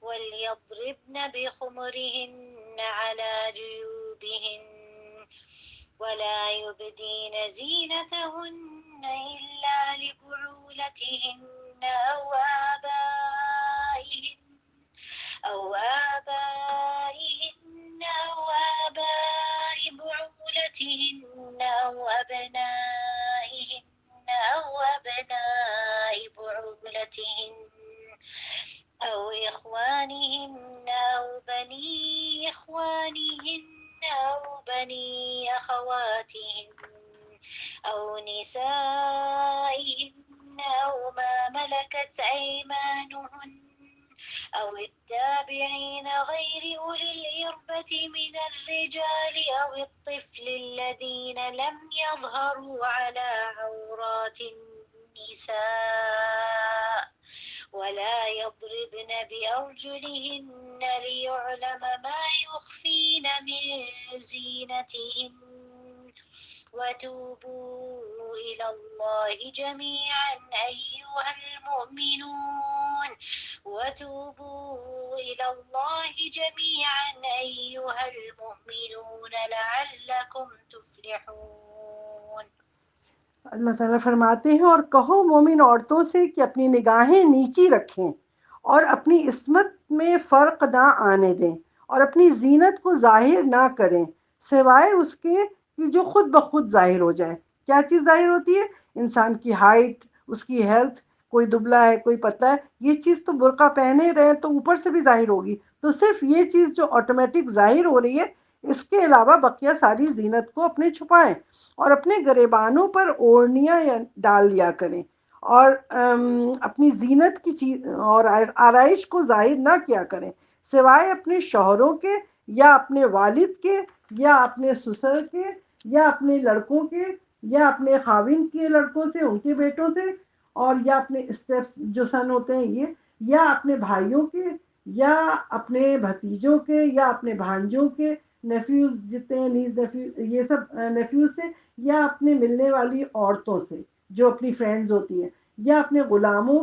وليضربن بخمرهن على جيوبهن ولا يبدين زينتهن إلا لبعولتهن أو آبائهن أو آباء بعولتهن أو أبناء بعولتهن أو إخوانهن أو بني إخوانهن أو بني أخواتهن أو نسائهن أو ما ملكت أيمانهن أو التابعين غير أولي الإربة من الرجال أو الطفل الذين لم يظهروا على عورات النساء ولا يضربن بأرجلهن ليعلم ما يخفين من زينتهن وتوبوا إلى الله جميعا أيها المؤمنون لعلكم تفلحون۔ اللہ تعالیٰ فرماتے ہیں اور کہو مومن عورتوں سے کہ اپنی نگاہیں نیچی رکھیں اور اپنی عصمت میں فرق نہ آنے دیں اور اپنی زینت کو ظاہر نہ کریں سوائے اس کے کہ جو خود بخود ظاہر ہو جائے۔ کیا چیز ظاہر ہوتی ہے؟ انسان کی ہائٹ، اس کی ہیلتھ، کوئی دبلا ہے کوئی پتلا ہے، یہ چیز تو برقع پہنے رہے تو اوپر سے بھی ظاہر ہوگی، تو صرف یہ چیز جو آٹومیٹک ظاہر ہو رہی ہے، اس کے علاوہ بقیہ ساری زینت کو اپنے چھپائیں اور اپنے گریبانوں پر اوڑھنیاں ڈال لیا کریں اور اپنی زینت کی چیز اور آرائش کو ظاہر نہ کیا کریں سوائے اپنے شوہروں کے یا اپنے والد کے یا اپنے سسر کے یا اپنے لڑکوں کے یا اپنے خاوند کے لڑکوں سے، ان کے بیٹوں سے، اور یا اپنے اسٹیپس جو سن ہوتے ہیں یہ، یا اپنے بھائیوں کے یا اپنے بھتیجوں کے یا اپنے بھانجوں کے نیفیوز جتنے ہیں، نیز نیفیوز، یہ سب نیفیوز سے، یا اپنے ملنے والی عورتوں سے جو اپنی فرینڈز ہوتی ہیں، یا اپنے غلاموں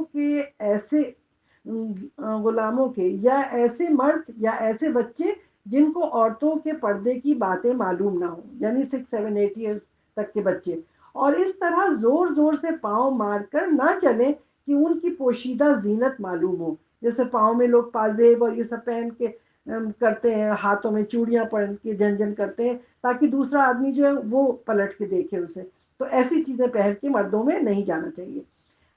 کے یا ایسے مرد یا ایسے بچے جن کو عورتوں کے پردے کی باتیں معلوم نہ ہوں، یعنی 6 7 8 ایئرس تک کے بچے، اور اس طرح زور زور سے پاؤں مار کر نہ چلیں کہ ان کی پوشیدہ زینت معلوم ہو، جیسے پاؤں میں لوگ پازیب اور یہ سب پہن کے کرتے ہیں، ہاتھوں میں چوڑیاں پہن کے جن جن کرتے ہیں تاکہ دوسرا آدمی جو ہے وہ پلٹ کے دیکھے اسے، تو ایسی چیزیں پہن کے مردوں میں نہیں جانا چاہیے۔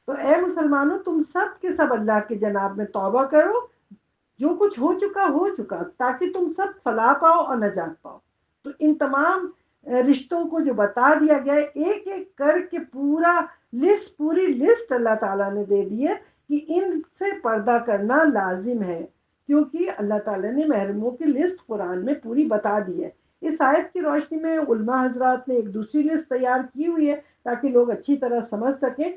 تو اے مسلمانوں، تم سب کے سب اللہ کے جناب میں توبہ کرو، جو کچھ ہو چکا تاکہ تم سب فلاح پاؤ اور نجات پاؤ۔ تو ان تمام رشتوں کو جو بتا دیا گیا ہے، ایک ایک کر کے پوری لسٹ اللہ تعالیٰ نے دے دی ہے کہ ان سے پردہ کرنا لازم ہے، کیونکہ اللہ تعالیٰ نے محرموں کی لسٹ قرآن میں پوری بتا دی ہے۔ اس آیت کی روشنی میں علماء حضرات نے ایک دوسری لسٹ تیار کی ہوئی ہے تاکہ لوگ اچھی طرح سمجھ سکیں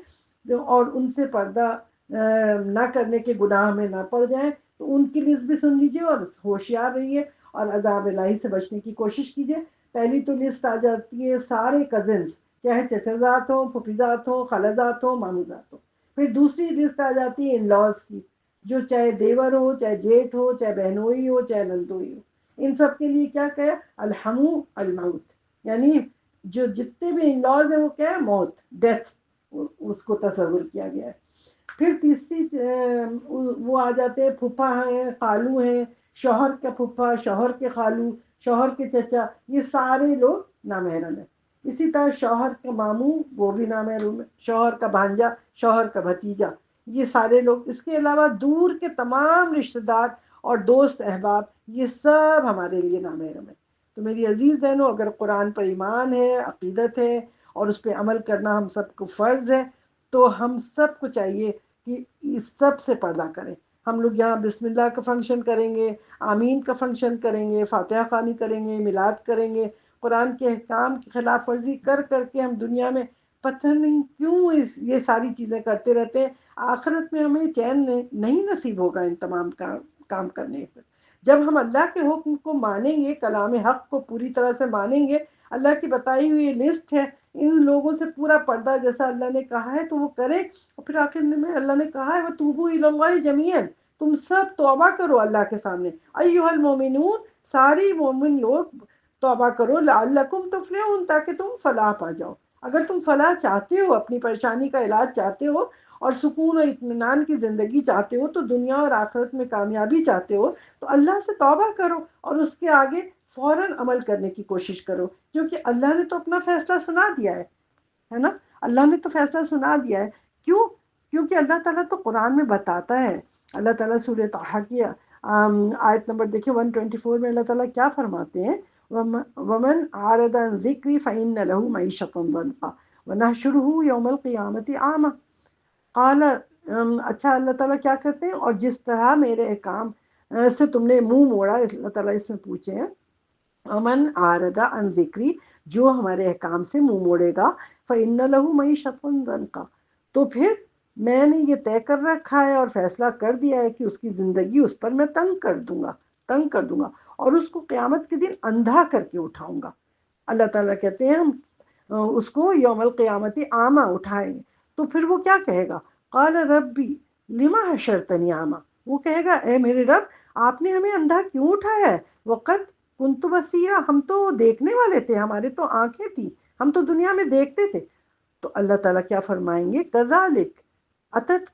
اور ان سے پردہ نہ کرنے کے گناہ میں نہ پڑ جائیں۔ تو ان کی لسٹ بھی سن لیجیے اور ہوشیار رہیے اور عذاب الہی سے بچنے کی کوشش کیجیے۔ پہلی تو لسٹ آ جاتی ہے سارے کزنس، چاہے چچا ہوں، پھوپھیزاد ہوں، خالازاد ہوں، ماموزاد ہوں۔ پھر دوسری لسٹ آ جاتی ہے ان لاز کی، جو چاہے دیور ہو، چاہے جیٹھ ہو، چاہے بہنوئی ہو، چاہے نندوئی ہو۔ ان سب کے لیے کیا کہا؟ الحمو الموت، یعنی جو جتنے بھی ان لاز ہیں وہ کیا ہے؟ موت، ڈیتھ، اس کو تصور کیا گیا ہے۔ پھر تیسری وہ آ جاتے ہیں پھوپھا ہیں، خالو ہیں، شوہر کا پھوپھا، شوہر کے خالو، شوہر کے چچا، یہ سارے لوگ نامحرم ہیں۔ اسی طرح شوہر کا ماموں، وہ بھی نامحرم ہے، شوہر کا بھانجا، شوہر کا بھتیجا، یہ سارے لوگ۔ اس کے علاوہ دور کے تمام رشتہ دار اور دوست احباب، یہ سب ہمارے لیے نامحرم ہے۔ تو میری عزیز بہنوں، اگر قرآن پر ایمان ہے، عقیدت ہے اور اس پہ عمل کرنا ہم سب کو فرض ہے، تو ہم سب کو چاہیے کہ اس سب سے پردہ کریں۔ ہم لوگ یہاں بسم اللہ کا فنکشن کریں گے، آمین کا فنکشن کریں گے، فاتحہ خوانی کریں گے، میلاد کریں گے، قرآن کے احکام کی خلاف ورزی کر کر کے ہم دنیا میں پتہ نہیں کیوں یہ ساری چیزیں کرتے رہتے ہیں۔ آخرت میں ہمیں چین نہیں نصیب ہوگا ان تمام کام کرنے سے۔ جب ہم اللہ کے حکم کو مانیں گے، کلام حق کو پوری طرح سے مانیں گے، اللہ کی بتائی ہوئی لسٹ ہے، ان لوگوں سے پورا پردہ جیسا اللہ نے کہا ہے تو وہ کرے۔ اور پھر آخر میں اللہ نے کہا ہے وَتُوبُوا إِلَى اللَّهِ جَمِيعًا، تم سب توبہ کرو اللہ کے سامنے، ایھا المومنون، ساری مومن لوگ توبہ کرو، لعلکم تفلحون، تاکہ تم فلاح پا جاؤ۔ اگر تم فلاح چاہتے ہو، اپنی پریشانی کا علاج چاہتے ہو اور سکون و اطمینان کی زندگی چاہتے ہو، تو دنیا اور آخرت میں کامیابی چاہتے ہو، تو اللہ سے توبہ کرو اور اس کے آگے فوراً عمل کرنے کی کوشش کرو، کیونکہ اللہ نے تو اپنا فیصلہ سنا دیا ہے نا۔ اللہ نے تو فیصلہ سنا دیا ہے۔ کیوں؟ کیونکہ اللہ تعالیٰ تو قرآن میں بتاتا ہے۔ اللہ تعالیٰ سورہ طٰہٰ کی آیت نمبر دیکھیں 124 میں اللہ تعالیٰ کیا فرماتے ہیں؟ وَمَنْ عَارَضَ عَنْ ذِكْرِي فَإِنَّ لَهُ مَعِيشَةً ضَنْكًا وَنَحْشُرُهُ يَوْمَ الْقِيَامَةِ أَعْمَىٰ۔ اچھا اللہ تعالیٰ کیا کرتے ہیں؟ اور جس طرح میرے احکام سے تم نے منہ موڑا، اللہ تعالیٰ اس میں پوچھے ہیں امن عارض عن ذکری، جو ہمارے احکام سے منہ موڑے گا، فإن له معیشۃ ضنکا، تو پھر میں نے یہ طے کر رکھا ہے اور فیصلہ کر دیا ہے کہ اس کی زندگی اس پر میں تنگ کر دوں گا اور اس کو قیامت کے دن اندھا کر کے اٹھاؤں گا۔ اللہ تعالیٰ کہتے ہیں ہم اس کو یوم القیامت اعمیٰ اٹھائیں گے۔ تو پھر وہ کیا کہے گا؟ قال ربی لما حشرتنی اعمیٰ، وہ کہے گا اے میرے رب، آپ نے ہمیں اندھا کیوں اٹھایا ہے؟ وقت کنت بصیرا، ہم تو دیکھنے والے تھے، ہمارے تو آنکھیں تھیں، ہم تو دنیا میں دیکھتے تھے۔ تو اللہ تعالیٰ کیا فرمائیں گے؟ کذالک اتت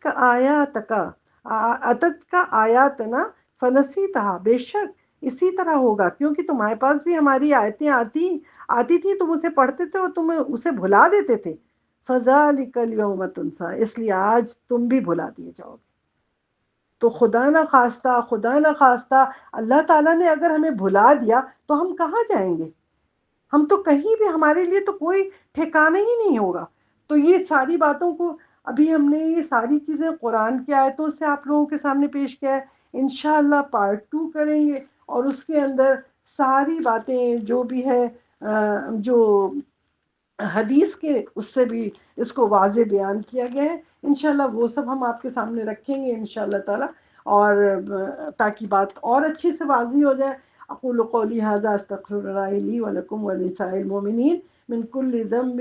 کا آیاتنا فنسیتہا، بے شک اسی طرح ہوگا، کیونکہ تمہارے پاس بھی ہماری آیتیں آتی تھی، تم اسے پڑھتے تھے اور تم اسے بھلا دیتے تھے۔ فذالک الیوم تنسیٰ، اس لیے آج تم بھی بھلا دیے جاؤ گے۔ تو خدا نہ خواستہ اللہ تعالیٰ نے اگر ہمیں بھلا دیا تو ہم کہاں جائیں گے؟ ہم تو کہیں بھی، ہمارے لیے تو کوئی ٹھکانہ ہی نہیں ہوگا۔ تو یہ ساری باتوں کو ابھی ہم نے یہ ساری چیزیں قرآن کی آیتوں سے آپ لوگوں کے سامنے پیش کیا ہے۔ انشاءاللہ پارٹ 2 کریں گے اور اس کے اندر ساری باتیں جو بھی ہے جو حدیث کے اس سے بھی اس کو واضح بیان کیا گیا ہے، انشاءاللہ وہ سب ہم آپ کے سامنے رکھیں گے انشاءاللہ تعالی، اور تاکہ بات اور اچھے سے واضح ہو جائے۔ اقول قولی ھذا استغفر اللہ لی ولکم ولسائر المؤمنین من کل ذنب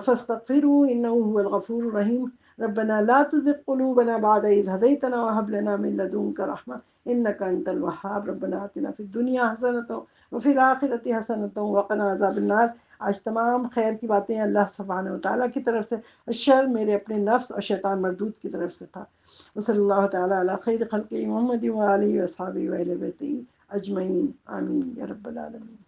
فاستغفروه انه هو الغفور الرحیم۔ ربنا لا تزغ قلوبنا بعد اذ هديتنا وهب لنا من لدنك رحمة انك انت الوهاب۔ ربنا آتنا في الدنيا حسنة وفي الآخرة حسنة وقنا عذاب النار۔ آج تمام خیر کی باتیں اللہ سبحانہ وتعالیٰ کی طرف سے، الشر میرے اپنے نفس اور شیطان مردود کی طرف سے تھا۔ وصلی اللہ تعالیٰ علی خیر خلق محمد وآلہ وصحبہ وأہل بیتہ اجمعین، آمین یا رب العالمین۔